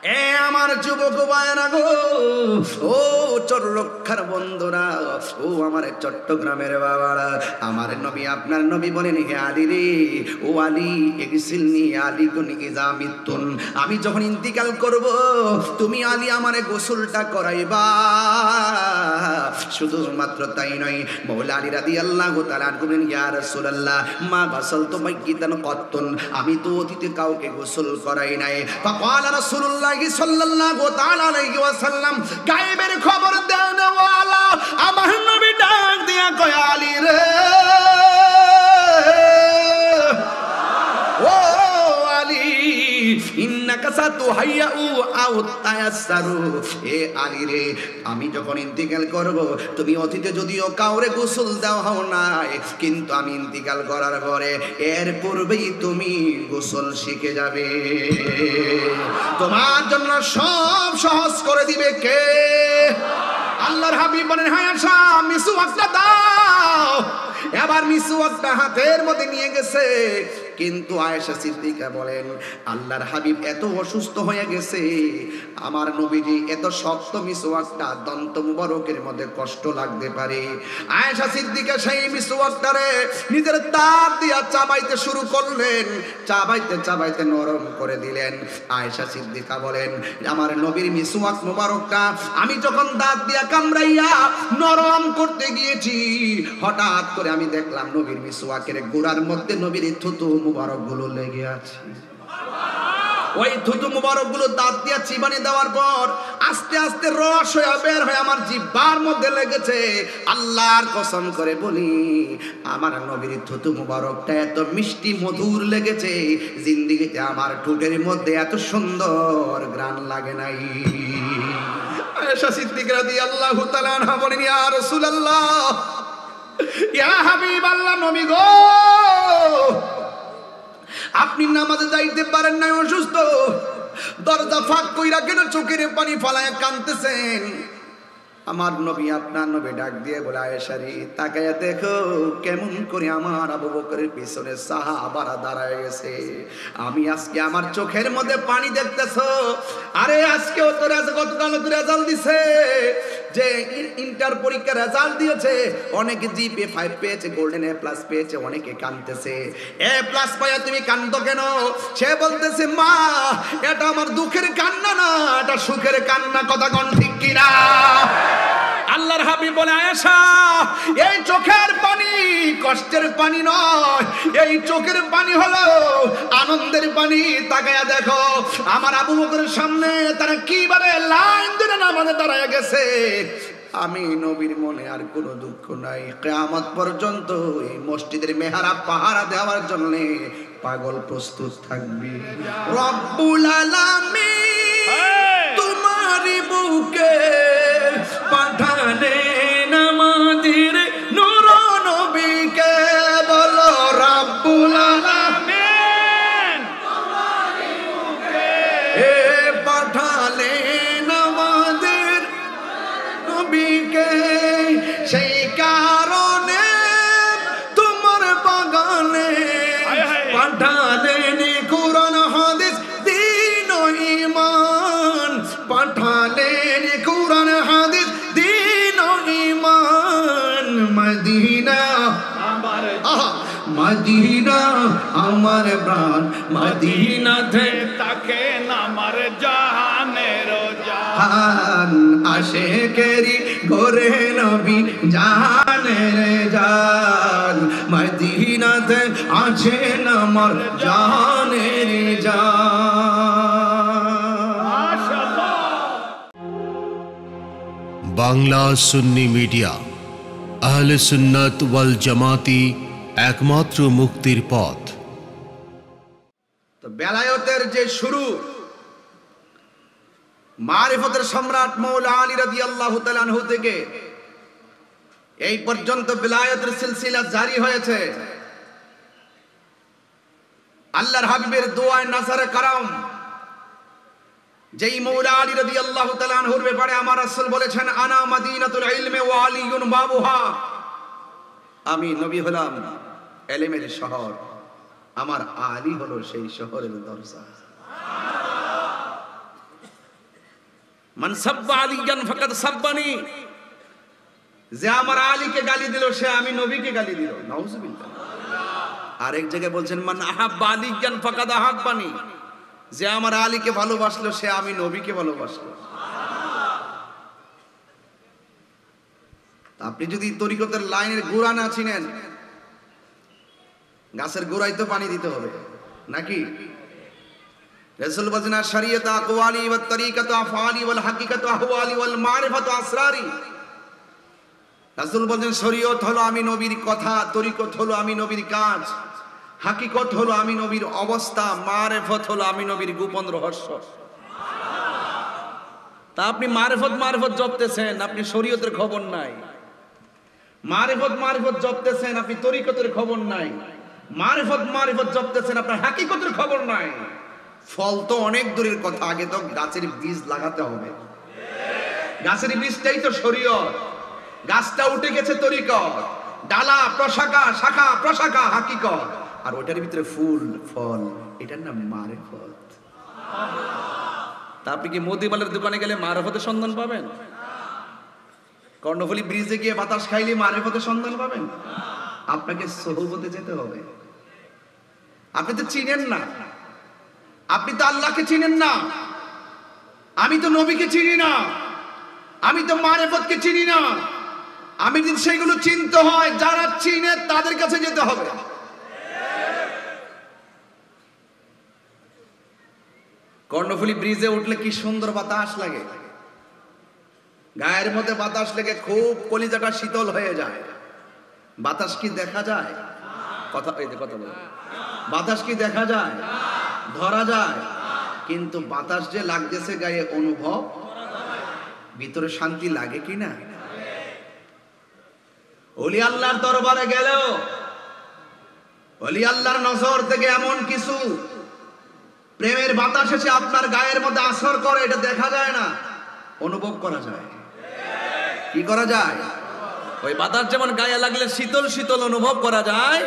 এ আমার যুবক ভাইরা গো, ও চরলক্ষার বন্ধুরা, ও আমার চট্টগ্রামের বাবারা, আমার নবী আপনার নবী বলেন, হে আলী রে, ও আলী এগসিলনি আলী কুন ইজা মিতুন, আমি যখন ইন্তিকাল করব তুমি আলী আমারে গোসলটা করাইবা। শুধুমাত্র তাই নয়, মৌলা আলী রাদিয়াল্লাহু তাআলা বলেন, ইয়া রাসূলুল্লাহ মা গাসালতু মাইয়িতান কাত্তুন, আমি তো অতীতে কাউকে গোসল করাই নাই। ফাকালা রাসূলুল্লাহ সাল্লাল্লাহু তাআলা আলাইহি ওয়াসাল্লাম, গায়েবের খবর দেন ওয়ালা আমার নবী ডাক দিয়া কয়, আলী রে, ও আলী, ইন্নাকা সাতুহাইয়ু আও তায়াসসারু, এ আলী রে, আমি যখন ইন্তিকাল করব তুমি অতীতে যদিও কাউরে গোসল দেওয়া হও নাই, কিন্তু আমি ইন্তিকাল করার পরে এর পূর্বেই তুমি গোসল শিখে যাবে। তোমার জন্য সব সহজ করে দিবে কে? আল্লাহর হাবিব বলেন, হ্যাঁ আয়েশা মিসওয়াকটা দাও। এবার মিসওয়াকটা হাতের মধ্যে নিয়ে গেছে, কিন্তু আয়েশা সিদ্দিকা বলেন, আল্লাহর হাবিব এত অসুস্থ হয়ে গেছে, আমার নবীজি এত শক্ত মিসওয়াকটা দন্ত মুবারকের মধ্যে কষ্ট লাগতে পারে। আয়েশা সিদ্দিকা সেই মিসওয়াকটারে নিজের দাঁত দিয়া চাবাইতে শুরু করলেন, চাবাইতে চাবাইতে নরম করে দিলেন। আয়েশা সিদ্দিকা বলেন, আমার নবীর মিসওয়াক মুবারকটা আমি যখন দাঁত দিয়া কামড়াইয়া নরম করতে গিয়েছি, হঠাৎ করে আমি দেখলাম নবীর মিসওয়াকের গোড়ার মধ্যে নবীর থুতু মুবারক গুলো লেগে আছে। ওই থুতু মুবারক গুলো দাঁত দিয়া চিবানি দেওয়ার পর আস্তে আস্তে রস হয়ে বের হয়ে আমার জিহ্বার মধ্যে লেগেছে। আল্লাহর কসম করে বলি, আমার নবীর থুতু মুবারকটা এত মিষ্টি মধুর লেগেছে, জিন্দেগিতে আমার ঠোঁটের মধ্যে এত সুন্দর ঘ্রাণ লাগে নাই। আয়েশা সিদ্দিকা রাদিয়াল্লাহু তাআলা আনহা বলেন, ইয়া রাসূলুল্লাহ, ইয়া হাবিবাল্লাহ, নবী গো, আপনি নামাজে যাইতে পারেন না, অসুস্থ, দরজা ফাঁক কইরা কেন চোখের পানি ফালায় কাঁদতেছেন? আমার নবী আপনার নবী ডাক দিয়ে বলে, আয়েশা রে, তাকায়া দেখো কেমন করে আমার আবু বকরের পিছনে সাহাবারা দাঁড়ায় গেছে, আমি আজকে আমার চোখের মধ্যে পানি দেখতেছো। আরে আজকেও তো গতকাল তো রেজাল্ট দিছে, যে ইন্টার পরীক্ষার রেজাল্ট দিয়েছে, অনেকে GPA 5 পেয়েছে, গোল্ডেন A+ পেয়েছে, অনেকে কাঁদতেছে। A+ পাইয়া তুমি কাঁদো কেন? সে বলতেছে, মা এটা আমার দুঃখের কান্না না, এটা সুখের কান্না। কথা কোন ঠিক কিনা? আল্লাহর হাবিব বলে, আয়েশা, এই চোখের পানি কষ্টের পানি নয়, এই চোখের পানি হলো আনন্দের পানি। তাকায়া দেখো আমার আবু বকরের সামনে তারা কিভাবে লাইন ধরে নামাজে দাঁড়ায় গেছে। আমি নবীর মনে আর কোনো দুঃখ নাই। কিয়ামত পর্যন্ত এই মসজিদের মেহরাব পাহারা দেওয়ার জন্য পাগল প্রস্তুত থাকবে। রব্বুল আলামিন তোমারই বুকে পাঠালেন আমাদের নূর নবীকে, বলো রব্বুল আলামিন তোমারই বুকে পাঠালেন আমাদের নবীকে, সেই কারণে তোমার বাগানে পাঠালেন কুরআন হাদিস দ্বীন ও ঈমান, পাঠালেন কুরআন হাদিস দ্বীন ও ঈমান। মদিনা আমার, মদিনা আমার প্রাণ, মদিনাতে তাকে আমার জাহানের জাহান, আশিকেরি গোরে নবী জাহানের জান, মদিনাতে আছেন আমার জাহানের জান। বাংলা সুন্নি মিডিয়া, আহলে সুন্নাত ওয়াল জামাতি, একমাত্র মুক্তির পথ। তো বেলায়েতের যে শুরু, মারিফতের সম্রাট মৌলা আলী রাদিয়াল্লাহু তাআলা আনহু থেকে এই পর্যন্ত বেলায়েতের সিলসিলা জারি হয়েছে। আল্লাহর হাবিবের দোয়ায় নাসারে কারাম, যেই মৌলা আলী রাদিয়াল্লাহু তাআলা আনহুর ব্যাপারে আমার রাসূল বলেছেন, আনা মাদিনাতুল ইলমি ওয়া আলিয়ুন বাবুহা, আমি নবী হলাম ইলমের শহর, আমার আলী হলো সেই শহরের দরজা। মান সাব্বা আলিয়ান ফাকাদ সাব্বানি, যে আমার আলীকে গালি দিল সে আমি নবীকে গালি দিল। নাউজুবিল্লাহ। আরেক জায়গায় বলছেন মান আহাব্বা আলিয়ান ফাকাদ আহাব্বানি, যে আমার আলীকে ভালোবাসলো সে আমি নবীকে ভালোবাসলো। আপনি যদি তরিকতের লাইনের গোড়া না চিনেন, গাছের গোড়ায় তো পানি দিতে হবে নাকি? রাসূল বলেন শরীয়ত আকওয়ালি ওয়াত তরিকাতু আফআলি ওয়াল হাকিকাতু আহওয়ালি ওয়াল মারিফাতু আসরারি। রাসূল বলেন শরীয়ত হলো আমি নবীর কথা, তরিকত হলো আমি নবীর কাজ, হাকিকত হলো আমি নবীর অবস্থা, মারিফত হলো আমি নবীর গোপন রহস্য। তা আপনি মারিফত জপতেছেন, আপনি শরীয়তের খবর নাই। মারিফত জপতেছেন, আপনি তরিকতের খবর নাই। মারিফত জপতেছেন, আপনার হাকিকতের খবর নাই। ফল তো অনেক দূরের কথা, আগে তো গাছের বীজ লাগাতে হবে। গাছের বীজটাই তো শরীয়ত, গাছটা উঠে গেছে তরিকত, ডালা প্রশাখা, শাখা প্রশাখা হাকিকত, আর ওটার ভিতরে ফুল ফল, এটার নাম মারিফত। তা আপনি কি মুদিমালের দোকানে গেলে মারিফতের সন্ধান পাবেন? কর্ণফুলী ব্রিজে গিয়ে বাতাস খাইলে মারিফতের সন্ধান পাবেন? আপনাকে সোহবতে যেতে হবে। আপনি তো চিনেন না, আপনি তো আল্লাহকে চিনেন না, আমি তো নবীকে চিনি না, আমি তো মারিফতকে চিনি না। আমি যদি সেগুলো চিনতে হয়, যারা চিনে তাদের কাছে যেতে হবে। কর্ণফুলী ব্রিজে উঠলে কি সুন্দর বাতাস লাগে, গায়ের মধ্যে বাতাস লেগে খুব কলিজাটা শীতল হয়ে যায়। বাতাস কি দেখা যায়? কথা বলে, বাতাস কি দেখা যায়? ধরা যায়? কিন্তু বাতাস যে লাগতেছে গায়ে অনুভব, ভিতরে শান্তি লাগে কি না? ওলি আল্লাহর দরবারে গেলেও ওলি আল্লাহর নজর থেকে এমন কিছু প্রেমের বাতাস এসে আপনার গায়ের মধ্যে আসর করে, এটা দেখা যায় না, অনুভব করা যায়। কি করা যায়? ওই বাতাস যেমন গায়ে লাগলে শীতল শীতল অনুভব করা যায়,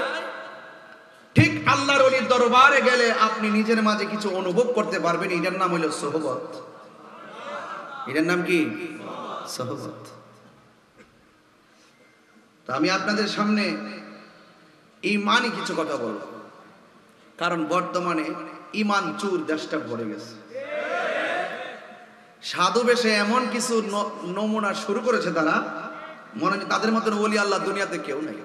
ঠিক আল্লাহর ওলির দরবারে গেলে আপনি নিজের মাঝে কিছু অনুভব করতে পারবেন। এটার নাম হলো সোহবত। এটার নাম কি? সোহবত। তো আমি আপনাদের সামনে ঈমানি কিছু কথা বলবো, কারণ বর্তমানে ঈমান চুর দেশটা ভরে গেছে। সাধু বেশে এমন কিছু নমুনা শুরু করেছে তারা, মনে হয় তাদের মতন ওলি আল্লাহ দুনিয়াতে কেউ নেই।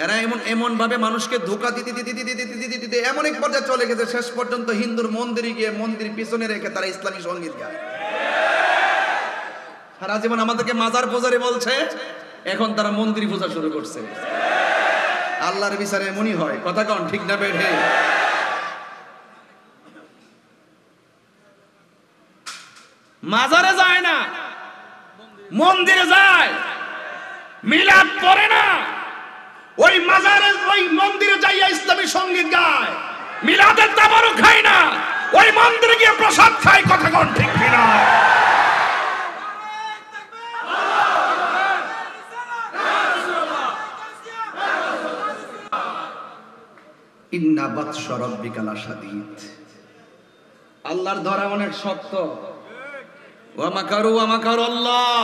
এরা এমন ভাবে মানুষকে ধোঁকা দিতে দিতে এমন এক পর্যায়ে চলে গেছে, শেষ পর্যন্ত হিন্দুর মন্দিরে গিয়ে মন্দির পিছনে রেখে তারা ইসলামী সঙ্গীত গায়। সারা জীবন আমাদেরকে মাজার পূজারি বলছে, এখন তারা মন্দির পূজা শুরু করছে। আল্লাহর বিচারে এমনই হয়, কথা কন ঠিক না বেঠে? মাজারে যায় না, মন্দিরে যায়, মিলাদ পড়ে না, ওই মাজারে ওই মন্দিরে যাইয়া ইসলামী সঙ্গীত গায়, মিলাদের তাবারুক খায় না, ওই মন্দিরে গিয়ে প্রসাদ খায়। কথা কোন ঠিক কিনা? ইন্না বাতশা রাব্বিকা লাশাদীদ। আল্লাহর ধরা অনেক শক্ত। ওয়া মাকারু ওয়া মাকারাল্লাহ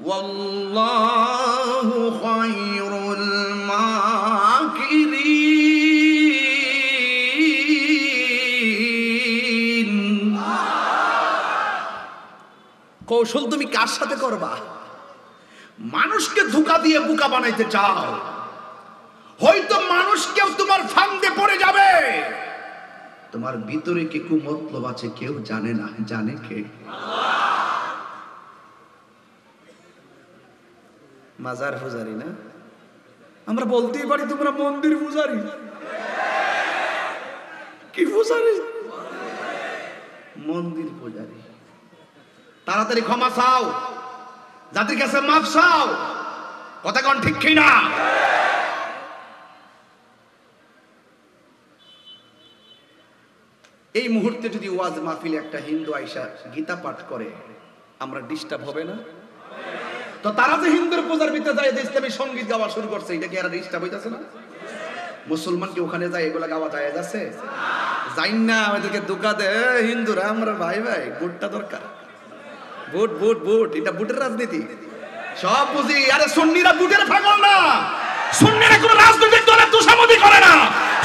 ওয়াল্লাহু খায়রুল মাকিরিন। কৌশল তুমি কার সাথে করবা? মানুষকে ধোঁকা দিয়ে বোকা বানাইতে চাও, হয়তো মানুষকেও তোমার ফান্দে পড়ে যাবে। তোমার ভিতরে কি কুমতলব আছে কেউ জানে না, জানে কে? মাজার পূজারি না? আমরা বলতেই পারি তোমরা মন্দির পূজারি। কি পূজারি? মন্দির পূজারি। তাড়াতাড়ি ক্ষমা চাও, জাতির কাছে মাফ চাও। কথা কোন ঠিক কি না? এই মুহূর্তে যদি ওয়াজ মাহফিলে একটা হিন্দু আইসা গীতা পাঠ করে, আমরা ডিস্টার্ব হবে না? তো তারা যে হিন্দুর পূজার ভিতরে যায় ইসলামী সঙ্গীত গাওয়া শুরু করছে, এটা কি এরা ডিস্টার্ব হইতাছে না? মুসলমান কি ওখানে যায় এগুলা গাওয়া যায় যাচ্ছে? যাই না ওদেরকে ধোকা দে হিন্দুরা আমরা ভাই ভাই ভোটটা দরকার ভোট ভোট ভোট এটা ভোটের রাজনীতি সব বুঝি আরে সুন্নিরা ভোটের পাগল না সুন্নিরা কোনো রাজনৈতিক দলের তোষামোদি করে না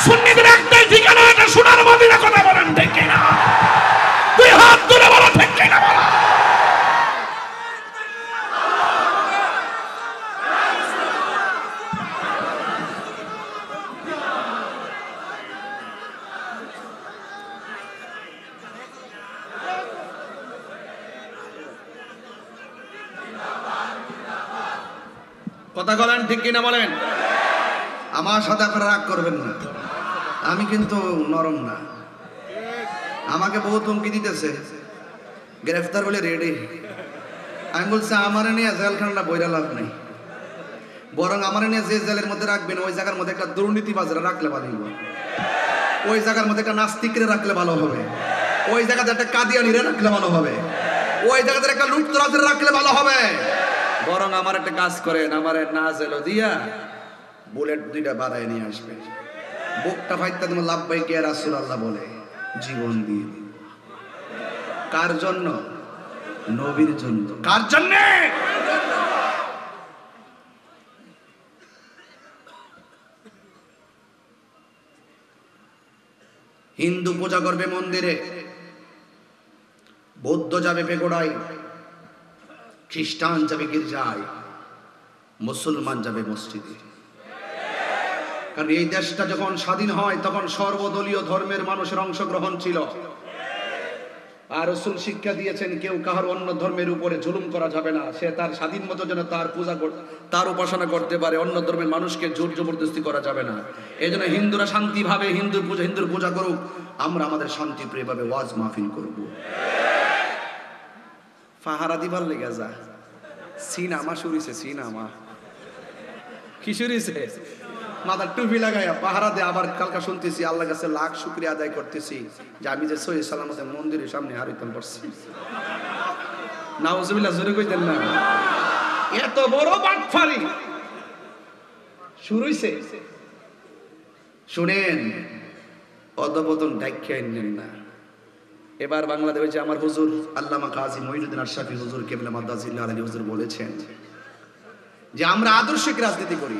সুন্নিদের একটাই ঠিকানা এটা সোনার মদিনা কথা বলেন ঠিক কিনা তুই হাত তুলে বলো ঠিক কিনা বলো কথা বলেন ঠিক কিনা বলেন আমার সাথে আপনারা রাগ করবেন না আমি কিন্তু নরম না আমাকে বহুত হুমকি দিতেছে গ্রেফতার বলে রেডি আমি বলছি আমার নিয়ে জেলখানা বইরা লাভ নেই বরং আমার নিয়ে যে জেলের মধ্যে রাখবেন ওই জায়গার মধ্যে একটা দুর্নীতিবাজরা রাখলে ভালো হবে ওই জায়গার মধ্যে একটা নাস্তিকরে রাখলে ভালো হবে ওই জায়গাতে একটা কাদিয়ানিরে রাখলে ভালো হবে ওই জায়গাতে একটা লুটতরাজরে রাখলে ভালো হবে বরং আমার একটা কাজ করেন আমার না জেলো দিয়া বুলেট দুইটা বাড়ায় নিয়ে আসবে বুকটা ফাইতে তুমি লাভবাইকে রাসূলুল্লাহ বলে জীবন দিয়ে কার জন্য নবীর জন্য কার জন্য হিন্দু পূজা করবে মন্দিরে বৌদ্ধ যাবে পেগোড়ায় খ্রিস্টান যাবে গির্জায় মুসলমান যাবে মসজিদে কারণ এই দেশটা যখন স্বাধীন হয় তখন সর্বদলীয় ধর্মের মানুষের অংশগ্রহণ ছিল আর রাসূল শিক্ষা দিয়েছেন কেউ কাহার অন্য ধর্মের উপরে জুলুম করা যাবে না সে তার স্বাধীন মতো যেন তার পূজা তার উপাসনা করতে পারে অন্য ধর্মের মানুষকে জোর জবরদস্তি করা যাবে না এজন্য হিন্দুরা শান্তিভাবে হিন্দুর পূজা করুক আমরা আমাদের শান্তিপ্রিয়ভাবে ওয়াজ মাহফিল করব ফাহারা দিবার লেগে যা সিনেমা শুরুছে সিনেমা কি শুরুছে মাথার টুপি লাগাইয়া পাহারা দে আবার কালকা শুনতেছি আল্লাহর কাছে লাখ শুকরিয়া আদায় করতেছি যে আমি যে সহি সালামতে মন্দিরের সামনে হারিতাম পারছি নাউজুবিল্লাহ জোরে কইতেন না এত বড় বাটফারি শুরু হইছে শুনেন অদবদন ডাইখ্যাই নেন না এবার বাংলাদেশে যে আমার হুজুর আল্লামা কাজী মঈনুদ্দিন আশরাফি হুজুর কেবলা মাদ্দাজিল্লাহ আলাইহি হুজুর বলেছেন যে আমরা আদর্শিক রাজনীতি করি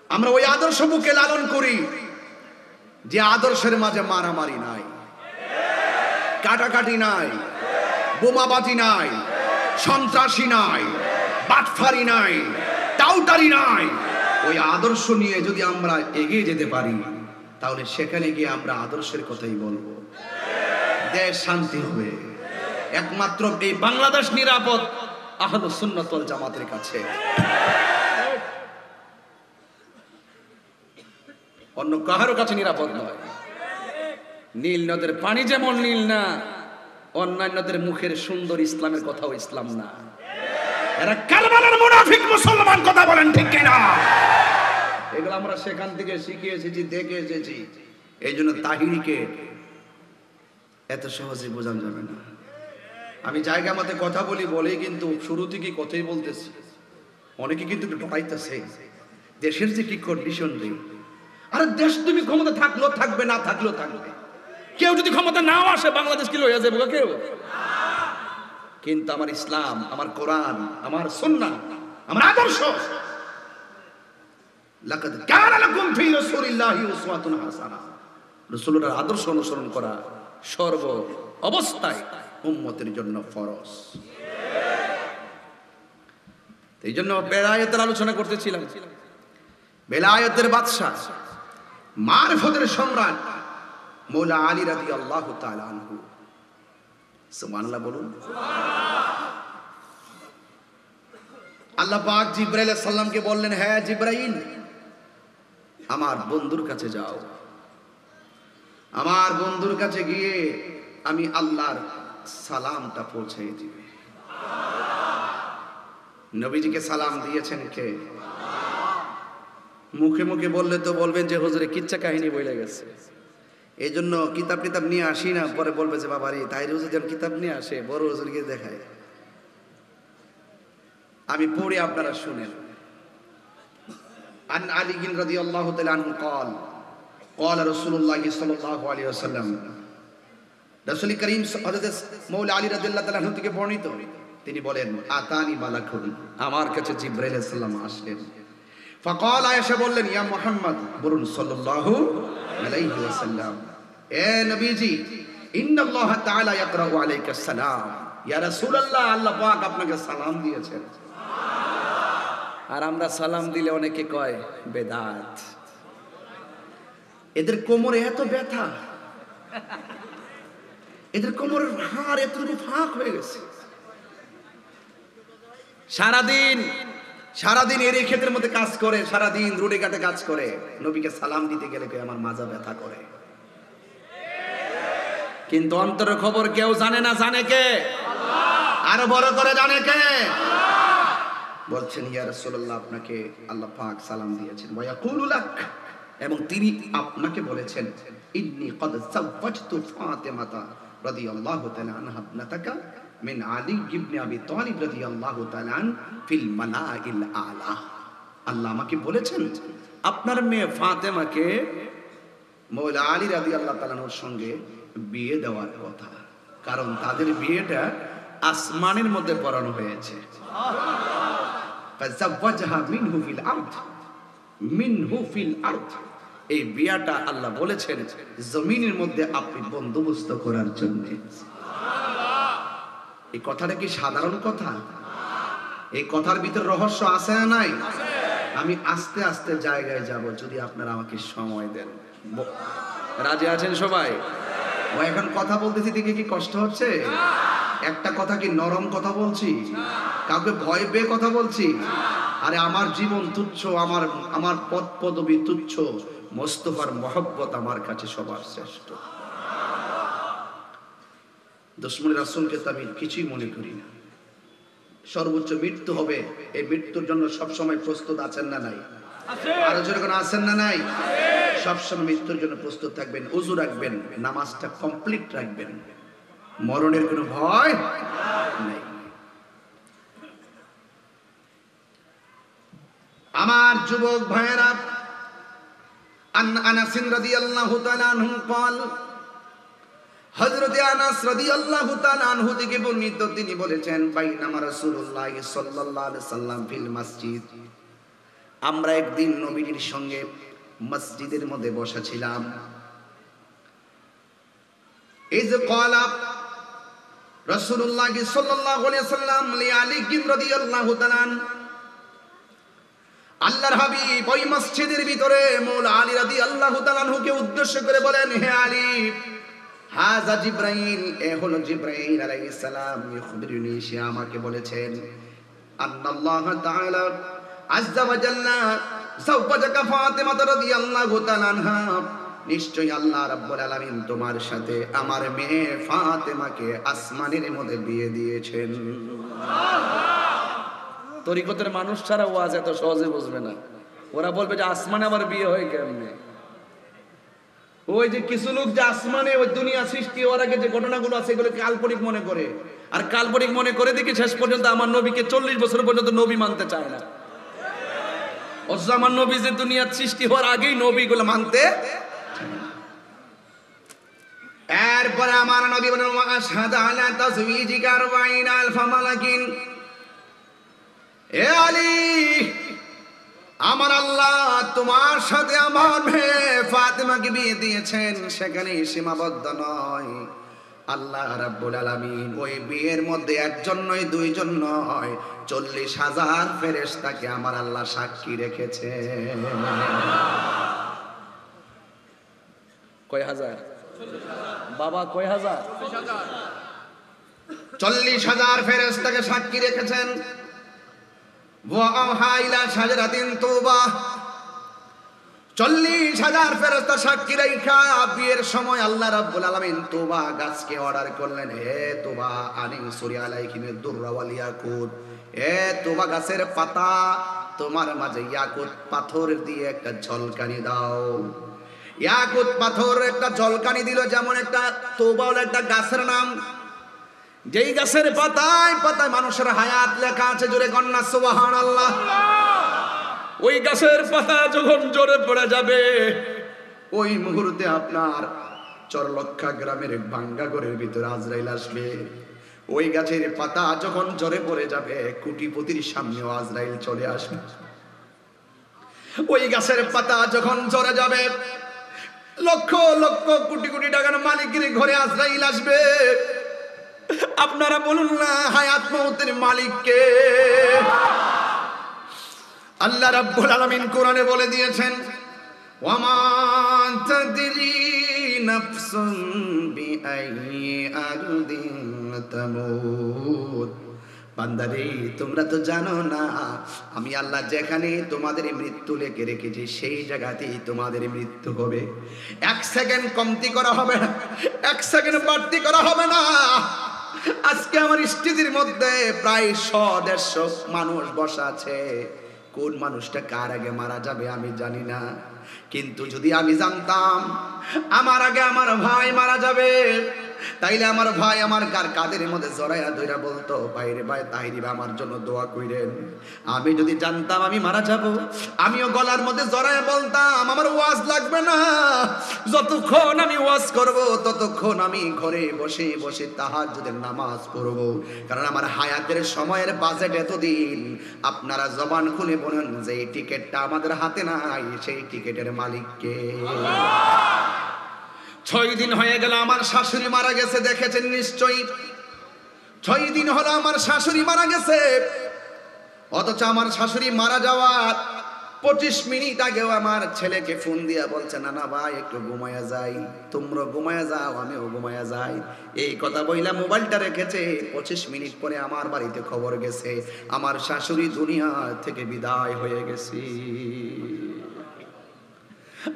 আমরা ওই আদর্শ বুকে লালন করি যে আদর্শের মাঝে মারামারি নাই কাটাকাটি নাই বোমাবাজি নাই সন্ত্রাসী নাই বাটফারি নাই টাউটারি নাই ওই আদর্শ নিয়ে যদি আমরা এগিয়ে যেতে পারি তাহলে সেখানে গিয়ে আমরা আদর্শের কথাই বলবো দেশ শান্তি হবে একমাত্র এই বাংলাদেশ নিরাপদ আহলুস সুন্নাত ওয়াল জামাতের কাছে অন্য কারো কাছে নিরাপদ নয় নীল নদের পানি যেমন নীল না অন্যান্যদের মুখের সুন্দর ইসলামের কথাও ইসলাম না এরা কালমানের মুনাফিক মুসলমান কথা বলেন ঠিক কিনা এগুলো আমরা সেখান থেকে শিখে এসেছি দেখে এসেছি এই জন্য তাহিরিকে এত সহজে বোঝানো যাবে না আমি জায়গা মতে কথা বলি বলেই কিন্তু শুরু থেকে কথাই বলতেছি অনেকে কিন্তু একটু টপাইতেছে দেশের যে কি কন্ডিশন রে আরে দেশ তুমি ক্ষমতা থাকলেও থাকবে না থাকলেও থাকবে কেউ যদি ক্ষমতা নাও আসে বাংলাদেশ কি লইয়া যাবে কেউ কিন্তু আমার ইসলাম আমার কোরআন আমার সুন্নাহ আমার আদর্শ লাকাদ কানা লাকুম ফি রাসূলিল্লাহি উসওয়াতুন হাসানাহ রাসূলের আদর্শ অনুসরণ করা সর্ব অবস্থায় উম্মতের জন্য ফরজ এই জন্য বেলায়েতের আলোচনা করতেছিলাম বেলায়েতের বাদশা মারফতের সম্রাট মৌলা আলী রাদিয়াল্লাহু তাআলা আনহু সুবহানাল্লাহ বলুন আল্লাহ পাক জিবরাইল আলাইহিস সালামকে বললেন হ্যাঁ জিবরাইল আমার বন্ধুর কাছে যাও আমার বন্ধুর কাছে গিয়ে আমি আল্লাহর সালামটা পৌঁছে দিবে নবীজিকে সালাম দিয়েছেন কে মুখে মুখে বললে তো বলবেন যে হুজুরে কিচ্ছা কাহিনী বইলে গেছে এই জন্য কিতাব টিতাব নিয়ে আসি না পরে বলবে যে বাবারে তাই হুজুর যেন কিতাব নিয়ে আসে বড় হুজুরকে দেখায় আমি পড়ে আপনারা শুনেন আন আলী রাদিয়াল্লাহু তাআলা আনহু قال قال رسول الله صلى الله عليه وسلم রাসূল করিম হযরত মওলা আলী রাদিয়াল্লাহু তাআলা থেকে বর্ণিত, তিনি বলেন আতানি মালাকুন, আমার কাছে জিবরাইল আলাইহিস সালাম আসলেন। ফাকাল, আয়েশা বললেন, ইয়া মুহাম্মদ, বলুন সাল্লাল্লাহু আলাইহি ওয়াসাল্লাম, এ নবীজি, ইন্নাল্লাহ তাআলা ইয়াকরাউ আলাইকা সালাম, ইয়া রাসূলুল্লাহ, আল্লাহ পাক আপনাকে সালাম দিয়েছেন। আর আমরা সালাম দিলে অনেকে কয় বেদাত। এদের কোমরে এত ব্যথা, এদের কোমরের হাড় এতটুকু ফাঁক হয়ে গেছে, সারাদিন এর ক্ষেতের মধ্যে কাজ করে, সারাদিন রোডে ঘাটে কাজ করে, নবীকে সালাম দিতে গেলে কই আমার মাজা ব্যথা করে। কিন্তু অন্তরের খবর কেউ জানে না, জানে কে? আরো বড় করে জানে কে? বলছেন, ইয়া রাসূলুল্লাহ, আপনাকে আল্লাহ পাক সালাম দিয়েছেন, ওয়া ইয়াকুলু লাক, এবং তিনি আপনাকে বলেছেন, ইন্নী ক্বাদ যাওয়াজতু ফাতিমাতা রাদিয়াল্লাহু তাআলা আনহা ইবনাতাকা মিন আলী ইবনে আবি তালিব রাদিয়াল্লাহু তাআলা আন ফিল মানাইল আলা। আল্লাহ আমাকে বলেছেন আপনার মেয়ে ফাতেমাকে মওলা আলী রাদিয়াল্লাহু তাআলা আনহুর সঙ্গে বিয়ে দেওয়ার কথা, কারণ তাদের বিয়েটা আসমানের মধ্যে পড়ানো হয়েছে। ফাযাওয়াজাহা মিনহু ফিল আরদ, মিনহু ফিল আরদ, এই বিয়াটা আল্লাহ বলেছেন জমিনের মধ্যে আপনি বন্দোবস্ত করার জন্য। এই কথাটা কি সাধারণ কথা? এই কথার ভিতর রহস্য আছে না নাই? আমি আস্তে আস্তে জায়গায় যাব, যদি আপনারা আমাকে সময় দেন। রাজি আছেন সবাই? ও এখন কথা বলতেছি দেখে কি কষ্ট হচ্ছে? একটা কথা কি নরম কথা বলছি? কাউকে ভয় পেয়ে কথা বলছি? আরে আমার জীবন তুচ্ছ, আমার পদ পদবী তুচ্ছ, মোস্তফার মহব্বত আমার কাছে সবার শ্রেষ্ঠ। দুশমনে রাসূলকে তো আমি কিছুই মনে করি না। সর্বোচ্চ মৃত্যু হবে, এই মৃত্যুর জন্য সবসময় প্রস্তুত আছেন না নাই? আরো যখন আছেন না নাই? সবসময় মৃত্যুর জন্য প্রস্তুত থাকবেন, ওযু রাখবেন, নামাজটা কমপ্লিট রাখবেন, মরণের কোনো ভয় নাই। আমার যুবক ভাইয়েরা, আনাস রাদিয়াল্লাহু তাআলা আনহু قال, হযরত আনাস রাদিয়াল্লাহু তাআলা আনহু থেকে বর্ণিত, তিনি বলেছেন, বাইনামা রাসূলুল্লাহ সাল্লাল্লাহু আলাইহি সাল্লাম ফিল মসজিদ, আমরা একদিন নবীর সঙ্গে মসজিদের মধ্যে বসা ছিলাম। এই যে قال রাসূলুল্লাহ সাল্লাল্লাহু আলাইহি সাল্লাম লি আলী রাদিয়াল্লাহু তাআলা, আল্লাহর হাবিব ওই মসজিদের ভিতরে মওলা আলী রাদিয়াল্লাহু তাআলা আনহুকে উদ্দেশ্য করে বলেন, হে আলী, হাযা জিবরাইল, এ হলো জিবরাইল আলাইহিস সালাম, ইখবিরুনি, সে আমাকে বলেছেন, আল্লাহ তাআলা আযজা ওয়া জাল্লা যাওয়াজাকা ফাতিমা রাদিয়াল্লাহু তাআলা আনহা, নিশ্চয়ই আল্লাহ রাব্বুল আলামিন তোমার সাথে আমার মেয়ে ফাতেমাকে আসমানের মধ্যে বিয়ে দিয়েছেন। তরিকতের মানুষ ছাড়া ওয়াজ এত সহজে বুঝবে না, ওরা বলবে যে আসমানে আমার বিয়ে হয় কেমনে। ওই যে কিছু লোক যে আসমানে ওই দুনিয়া সৃষ্টি হওয়ার আগে যে ঘটনাগুলো আছে এগুলো কাল্পনিক মনে করে, আর কাল্পনিক মনে করে দেখি শেষ পর্যন্ত আমার নবীকে 40 বছর পর্যন্ত নবী মানতে চায় না। অথচ আমার নবী যে দুনিয়ার সৃষ্টি হওয়ার আগেই নবীগুলো মানতে। এরপরে আমার নবী বলেন, আশহাদু আলা তাজওয়িজিকা 40,000 মালাকিন, এ আলী, আমার আল্লাহ তোমার সাথে আমার মেয়ে ফাতেমাকে বিয়ে দিয়েছেন, সেখানে সীমাবদ্ধ নয়। আল্লাহ রাব্বুল আলামিন ওই বিয়ের মধ্যে একজন নয়, দুইজন নয়, 40,000 ফেরেশতাকে আমার আল্লাহ সাক্ষী রেখেছে। কয় হাজার? বাবা কয় হাজার? 40,000 ফেরেশতাকে সাক্ষী রেখেছেন। ওয়া আওহা ইলা শাজারাতিন তুবা, 40,000 ফেরেশতা সাক্ষী রাইখা বিয়ের সময় আল্লাহ রাব্বুল আলামিন তুবা গাছকে অর্ডার করলেন, হে তুবা আনি সুরি আলাইহিম দুররা ওয়াল ইয়াকুত, হে তুবা গাছের পাতা, তোমার মাঝে ইয়াকুত পাথর দিয়ে একটা ঝলকানি দাও। ইয়াকুত পাথর একটা ঝলকানি দিল, যেমন একটা তুবা হলো একটা গাছের নাম, যেই গাছের পাতায় পাতায় মানুষের হায়াত লেখা আছে, জোরে কন্যা সুবহানাল্লাহ। ওই গাছের পাতা যখন জোরে পড়ে যাবে, ওই মুহূর্তে আপনার চরলক্ষা গ্রামের এক ভাঙ্গা ঘরের ভিতরে আজরাইল আসবে। ওই গাছের পাতা যখন ঝরে পড়ে যাবে, কোটিপতির সামনেও আজরাইল চলে আসবে। ওই গাছের পাতা যখন ঝরে যাবে, লক্ষ লক্ষ কোটি কোটি টাকার মালিকের ঘরে আজরাইল আসবে। আপনারা বলুন না, হায়াত মউতের মালিক কে? আল্লাহ রাব্বুল আলামিন কোরআনে বলে দিয়েছেন, ওয়ামা তাদরি নাফসুন বিআইয়ি আরদিন তামুত। বান্দারে, তোমরা তো জানো না আমি আল্লাহ যেখানে তোমাদের মৃত্যু লিখে রেখেছি সেই জায়গাতেই তোমাদের মৃত্যু হবে। 1 সেকেন্ড কমতি করা হবে না, 1 সেকেন্ড বাড়তি করা হবে না। আজকে আমার স্টেজের মধ্যে প্রায় 100-150 মানুষ বসা আছে। কোন মানুষটা কার আগে মারা যাবে আমি জানি না, কিন্তু যদি আমি জানতাম আমার আগে আমার ভাই মারা যাবে, তাইলে আমার ভাই আমার কাদের মধ্যে জড়াইয়া ধইরা বলতো, ভাইরে ভাই তাহিরি ভাই আমার জন্য দোয়া কইরেন। আমি যদি জানতাম আমি মারা যাব, আমিও গলার মধ্যে জড়াইয়া বলতাম আমার ওয়াজ লাগবে না, যতক্ষণ আমি ওয়াজ করব ততক্ষণ আমি ঘরে বসে বসে তাহাজ্জুদের নামাজ পড়ব। কারণ আমার হায়াতের সময়ের বাজেট এতদিন। আপনারা জবান খুলে বলেন যে এই টিকিটটা আমাদের হাতে নাই, সেই টিকিটের মালিক কে? 6 দিন হয়ে গেল আমার শাশুড়ি মারা গেছে, দেখেছেন নিশ্চয়ই। 6 দিন হলো আমার শাশুড়ি মারা গেছে, অথচ আমার শাশুড়ি মারা যাওয়ার 25 মিনিট আগেও আমার ছেলেকে ফোন দিয়া বলছে, না না ভাই একটু ঘুমায়া যাই, তোমরা ঘুমায়া যাও আমিও ঘুমায়া যাই। এই কথা বইলা মোবাইলটা রেখেছে। 25 মিনিট পরে আমার বাড়িতে খবর গেছে আমার শাশুড়ি দুনিয়া থেকে বিদায় হয়ে গেছে।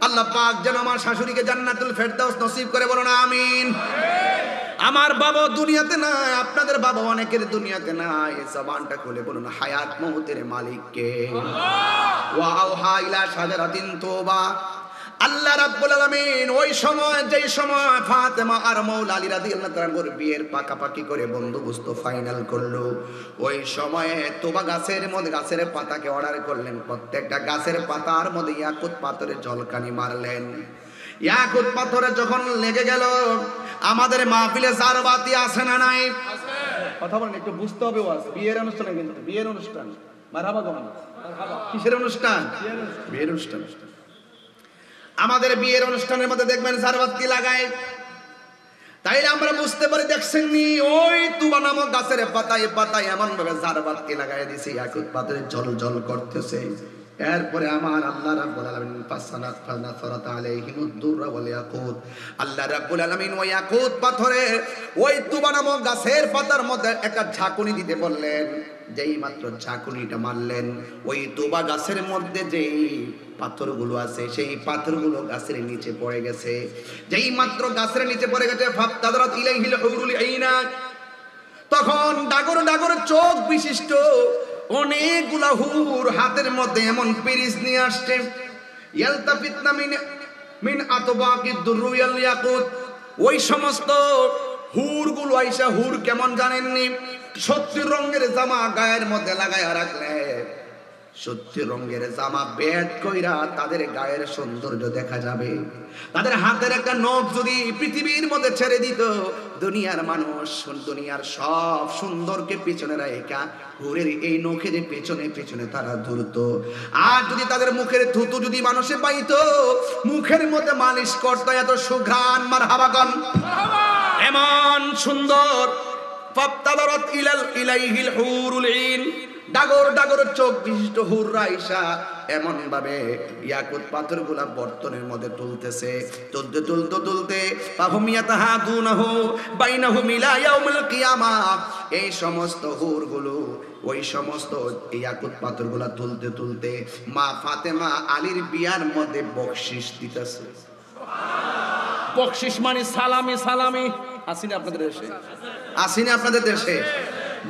আল্লাহ পাক যেন আমার শাশুড়িকে জান্নাতুল ফেরদাউস নসিব করে, বলুন আমিন। আমার বাবা দুনিয়াতে নাই, আপনাদের বাবা অনেকের দুনিয়াতে নাই। জবানটা খুলে বলুন হায়াত মউতের মালিক কে? ওয়া আওহা ইলা শাজারাতিন তওবা। আল্লাহ রাব্বুল আলামিন ওই সময়, যেই সময় ফাতেমা আর মাওলা আলী রাদিয়াল্লাহু তাআলার বিয়ের পাকাপাকি করে বন্দোবস্ত ফাইনাল করলো, ওই সময়ে তোবা গাছের মধ্যে গাছের পাতাকে অর্ডার করলেন। প্রত্যেকটা গাছের পাতার মধ্যে ইয়াকুত পাথরের ঝলকানি মারলেন। ইয়াকুত পাথরে যখন লেগে গেল, আমাদের মাহফিলে জারবাতি আছে না নাই? কথা বলেন, একটু বুঝতে হবে। বিয়ের অনুষ্ঠানে, কিন্তু বিয়ের অনুষ্ঠান। মারহাবা গো, মারহাবা। কিসের অনুষ্ঠান? বিয়ের অনুষ্ঠান। আমাদের বিয়ের অনুষ্ঠানের মধ্যে দেখবেন জারবাতি লাগায়। তাইলে আমরা বুঝতে পারি, দেখছেন নি ওই তুবা নামক গাছের পাতায় পাতায় এমন ভাবে জারবাতি লাগায় দিছে, ইয়াকুত পাথরে জল জল করতেছে। এরপরে আমার আল্লাহ রাব্বুল আলামিন ফাসানাত ফানাসারাত আলাইহিমুদ দুররা ওয়াল ইয়াকুত। আল্লাহ রাব্বুল আলামিন ওই ইয়াকুত পাথরে ওই তুবা নামক গাছের পাতার মধ্যে একটা ঝাঁকুনি দিতে বললেন। যেই মাত্র ঝাঁকুনিটা মারলেন, ওই তুবা গাছের মধ্যে যেই পাথরগুলো আছে সেই পাথরগুলো গাছের নিচে পড়ে গেছে। যেই মাত্র গাছের নিচে পড়ে গেছে, ফাবতাদারাত ইলাইহিল হুরুল আইনা, তখন ডাগর ডাগর চোখ বিশিষ্ট অনেকগুলা হুর হাতের মধ্যে এমন পেরিস নিয়ে আসছে। ইয়ালতাফিতনা মিন আতবাকিদ দুররিয়াল ইয়াকুত। ওই সমস্ত হুরগুলো আইসা, হুর কেমন জানেননি? 70 রঙের জামা গায়ের মধ্যে লাগায়া রাখলে 70 রঙের জামা বেড কইরা তাদের গায়ের সৌন্দর্য দেখা যাবে। তাদের হাতের একটা নখ যদি পৃথিবীর মধ্যে ছেড়ে দিত, দুনিয়ার মানুষ দুনিয়ার সব সুন্দরকে পিছনে রাখা হুরের এই নখের পেছনে পেছনে তারা ধরতো। আর যদি তাদের মুখের থুতু যদি মানুষে পাইতো, মুখের মধ্যে মালিশ করতো, এত সুঘ্রাণ। মারহাবা গান, এমন সুন্দর। ফাবতাদারাত ইলাইহিল হুরুল আইন, ডাগর ডাগর চোখ বিশিষ্ট হুররা আইসা এমন ভাবে ইয়াকুত পাথরগুলা বর্তনের মধ্যে তুলতেছে। তুলতে তুলতে তুলতে ফাহুমিয়াতাহাদুনাহু বাইনাহুম ইলা ইয়াউমিল কিয়ামাহ। এই সমস্ত হুরগুলো ওই সমস্ত ইয়াকুত পাথরগুলা তুলতে তুলতে মা ফাতেমা আলীর বিয়ার মধ্যে বকশিশ দিতেছে। বকশিশ মানে সালামি। সালামি আসেনি আপনাদের দেশে? আসেনি আপনাদের দেশে?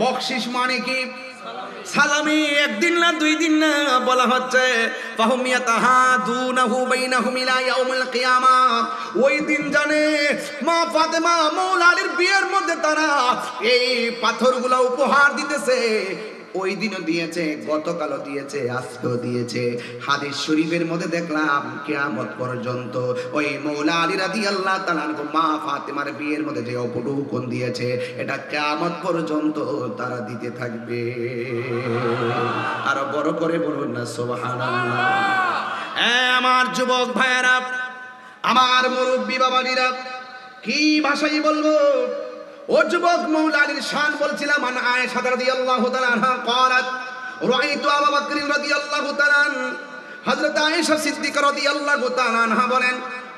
বকশিশ মানে কি? সালামি। একদিন না, 2 দিন না, বলা হচ্ছে ফাহুমিয়াতাহাদুনাহু বাইনাহুম ইলা ইয়াউমিল কিয়ামাহ। ওই দিন জানে মা ফাতেমা মাওলা আলীর বিয়ের মধ্যে তারা এই পাথরগুলা উপহার দিতেছে। ওই দিনও দিয়েছে, গতকালও দিয়েছে, আজকেও দিয়েছে। হাদিস শরীফের মধ্যে দেখলাম কিয়ামত পর্যন্ত ওই মৌলা আলী রাদিয়াল্লাহু তাআলা আনহু মা ফাতেমার বিয়ের মধ্যে যে উপঢৌকন দিয়েছে, এটা কিয়ামত পর্যন্ত তারা দিতে থাকবে। আরো বড় করে বলুন না সুবহানাল্লাহ। আমার যুবক ভাইয়েরা, আমার মুরব্বী বাবাজিরা, কি ভাষাই বলবো। ও যুবক, মৌলা আলীর শান বলছিলাম। আন আয়েশা রাদিয়াল্লাহু তাআলা আনহা قالت রাআইতু আবু বকর রাদিয়াল্লাহু তাআলা, হযরত আয়েশা সিদ্দিকা রাদিয়াল্লাহু তাআলা আনহা বলেন,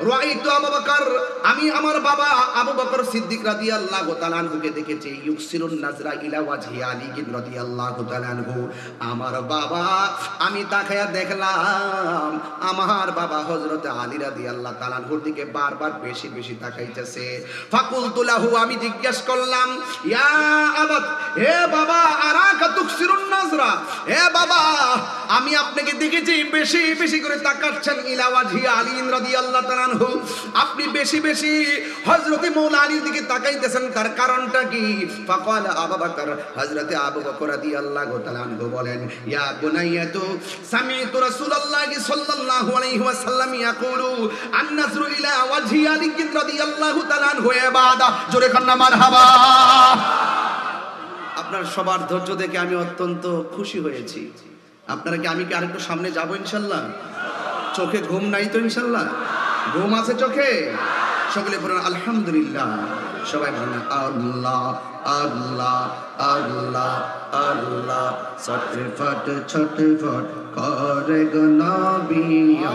রাআইতু আবু বকর, আমি আমার বাবা আবু বকর সিদ্দিক রাদিয়াল্লাহু তাআলা আনহুকে দেখেছি, ইউকসিরুন নাজরা ইলা ওয়াজহি আলী রাদিয়াল্লাহু তাআলা আনহু। আমার বাবা, আমি তাকায়া দেখলাম আমার বাবা হযরত আলী রাদিয়াল্লাহু তাআলা আনহুর দিকে বারবার বেশি বেশি তাকাইতেছে। ফাকুলতু লাহু, আমি জিজ্ঞেস করলাম, ইয়া আবাত, হে বাবা, আরাকা তুকসিরুন নাজরা, হে বাবা, আমি আপনাকে দেখেছি বেশি বেশি করে তাকাচ্ছেন ইলা ওয়াজহি আলী রাদিয়াল্লাহু তাআলা আনহু, আপনি বেশি বেশি হযরত মাওলানা আলীর দিকে তাকাইতেছেন, তার কারণটা কি? ফাকালা আবু বকর, হযরত আবু বকর রাদিয়াল্লাহু তাআলা আনহু বলেন, ইয়া বুনাইয়াতু সামি'তু রাসূলুল্লাহি সাল্লাল্লাহু আলাইহি ওয়াসাল্লাম ইয়াকুলু আন-নাজরু ইলা ওয়াজহি আলী রাদিয়াল্লাহু তাআলা আনহু ইবাদা। জোরে কান্না মারহাবা। আপনার সবার ধৈর্য দেখে আমি অত্যন্ত খুশি হয়েছি। আপনারা কি, আমি কি আরেকটু সামনে যাব ইনশাআল্লাহ? চোখে ঘুম নাই তো ইনশাআল্লাহ? ঘুম আছে চোখে? সকলে বলেন আলহামদুলিল্লাহ। সবাই বলেন আল্লাহ আল্লাহ আল্লাহ আল্লাহ। ছটফট ছটফট করে গো নবী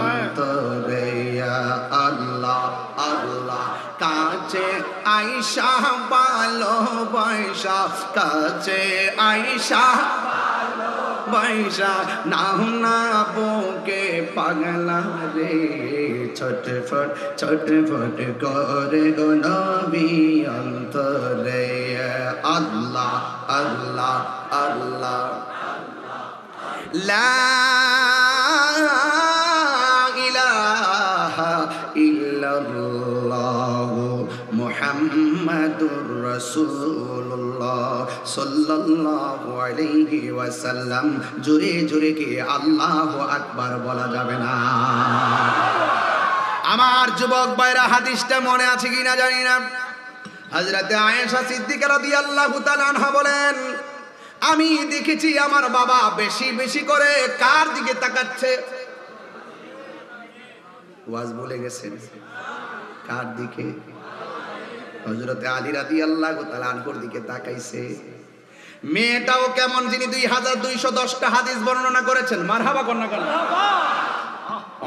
অন্তরে, আল্লাহ আল্লাহ। কাছে আয়েশা ভালোবাসা, কাছে আয়েশা ভালোবাসা, নাও না বুকে পাগলা রে, ছটফট ছটফট করে গো নবী অন্তরে, আল্লাহ আল্লাহ আল্লাহ। লা ইলাহা ইল্লাল্লাহ মুহাম্মাদুর রাসূলুল্লাহ সাল্লাল্লাহু আলাইহি ওয়াসাল্লাম। জোরে জোরে কি আল্লাহু আকবার বলা যাবে না? আমার যুবক ভাইরা, হাদিসটা মনে আছে কিনা জানি না। হযরত আয়েশা সিদ্দিকা রাদিয়াল্লাহু তাআলা আনহা বলেন, আমি দেখেছি আমার বাবা বেশি বেশি করে কার দিকে তাকাচ্ছে? ওয়াজ বলে গেছেন, কার দিকে? হযরত আলী রাদিয়াল্লাহু তাআলা আনহুর দিকে তাকাইছে। মেয়েটাও কেমন যিনি 2210টা হাদিস বর্ণনা করেছেন। মারহাবা কন্যা কন্যা।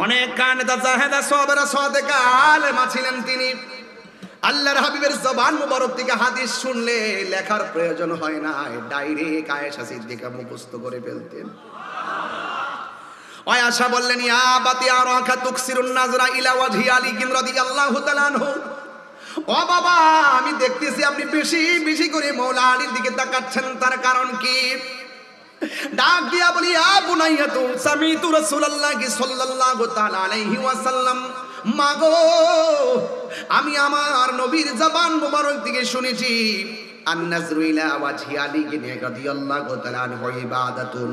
অনেক কানেতা জাহেদা সাহাবারা সাদেকা আলেমা ছিলেন তিনি। আল্লাহর হাবিবের জবান মুবারক থেকে হাদিস শুনলে লেখার প্রয়োজন হয় না, ডাইরেক্ট আয়েশা সিদ্দিকা মুখস্থ করে ফেলতেন। আয়েশা বললেন, ইয়া বাতি আরাকা তুকসিরুন নাজরা ইলা ওয়াজহি আলী রাদিয়াল্লাহু তাআলা আনহু। ও বাবা, আমি দেখতেছি আপনি বেশি বেশি করে মাওলা আলীর দিকে তাকাচ্ছেন, তার কারণ কি? ডাক দিয়া বলি, ইয়া বুনাইয়াতু সামিতু রাসূলুল্লাহি সাল্লাল্লাহু তাআলা আলাইহি ওয়াসাল্লাম, মাগো, আমি আমার নবীর জবান মুবারক থেকে শুনেছি, আন-নাজরু ইলা ওয়াজহি আলী রাদিয়াল্লাহু তাআলা আনহু ইবাদাতুন,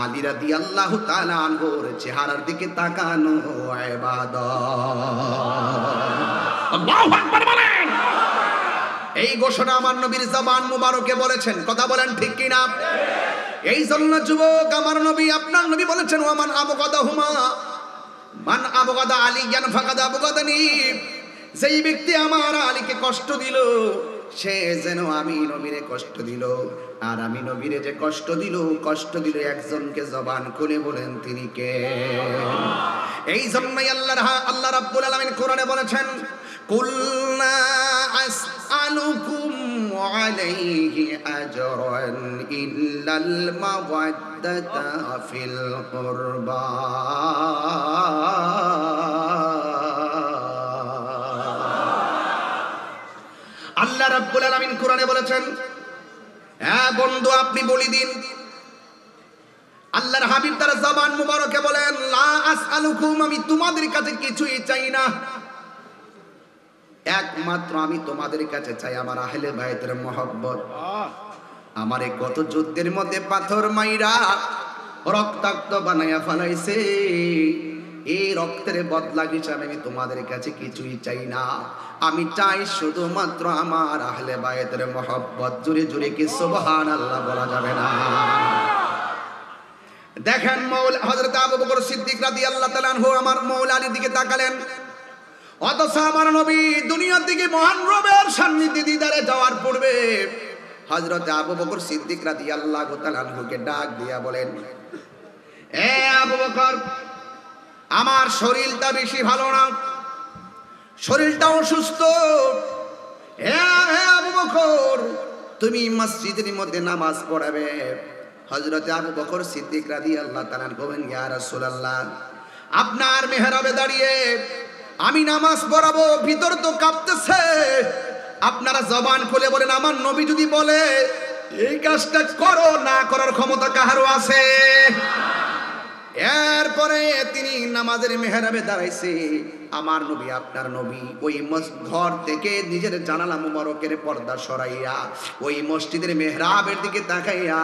আলী রাদিয়াল্লাহু তাআলা আনহুর চেহারার দিকে তাকানো ইবাদত। আল্লাহু আকবার বলেন। এই ঘোষণা আমার নবীর জবান মুবারকে বলেছেন। কথা বলেন ঠিক কিনা? এই জন্য যুবক, আমার নবী, আপনার নবী বলেছেন, ওয়ামান আবগাদাহুমা মান আবগাদা আলিয়ান ফাকাদ আবগাদানি। যেই ব্যক্তি আমার আলীকে কষ্ট দিল, সে যেন আমি নবীরে কষ্ট দিল, আর আমি নবীরে যে কষ্ট দিল একজনকে। জবান খুলে বলেন তিনি কে? এই জন্যই আল্লাহ রাব্বুল আলামিন কোরআনে বলেছেন, কুল্লা আসআলুকুম আলাইহি আজরান ইল্লাল মাওয়াদ্দাতা ফিল কুরবা। আল্লাহ রাব্বুল আলামিন কোরআনে বলেছেন, হ্যাঁ বন্ধু, আপনি বলি দিন। আল্লাহর হাবিব তার জবান মুবারকে বলেন, লা আসআলুকুম, আমি তোমাদের কাছে কিছুই চাই না, একমাত্র আমি তোমাদের কাছে চাই আমার আহলে বাইতের মহব্বত। আমারে কত যুদ্ধের মধ্যে পাথর মাইরা রক্তাক্ত বানাইয়া ফেলাইছে। এই রক্তের বদলা হিসাবে আমি তোমাদের কাছে কিছুই চাই না, আমি চাই শুধুমাত্র আমার আহলে বায়তের মহব্বত। জুড়ে জুড়ে কি সুবহানাল্লাহ বলা যাবে না? দেখেন মৌলা হযরত আবু বকর সিদ্দিক রাদিয়াল্লাহু তাআলা আনহু আমার মৌলা আলীর দিকে তাকালেন, অথচ আমার নবী দুনিয়ার দিকে মহান রবের সান্নিধ্যে দিদারে যাওয়ার পূর্বে হযরত আবু বকর সিদ্দিক রাদিয়াল্লাহু তাআলা আনহুকে ডাক দিয়া বলেন, এ আবু বকর, আমার শরীরটা বেশি ভালো না, শরীরটা অসুস্থ। হে আবু বকর, তুমি মসজিদের মধ্যে নামাজ পড়াবে। হযরত আবু বকর সিদ্দিক রাদিয়াল্লাহু তাআলা বলেন, ইয়া রাসূলুল্লাহ, আপনার মেহরাবে দাঁড়িয়ে আমি নামাজ পড়াবো, ভিতর তো কাঁপতেছে। আপনারা জবান খুলে বলেন, আমার নবী যদি বলে এই কাজটা করো, না করার ক্ষমতা কাহারও আছে? এরপরে তিনি নামাজের মেহরাবে দাঁড়াইছে। আমার নবী, আপনার নবী ওই ঘর থেকে নিজের জানালা মুবারকের পর্দা সরাইয়া ওই মসজিদের মেহরাবের দিকে তাকাইয়া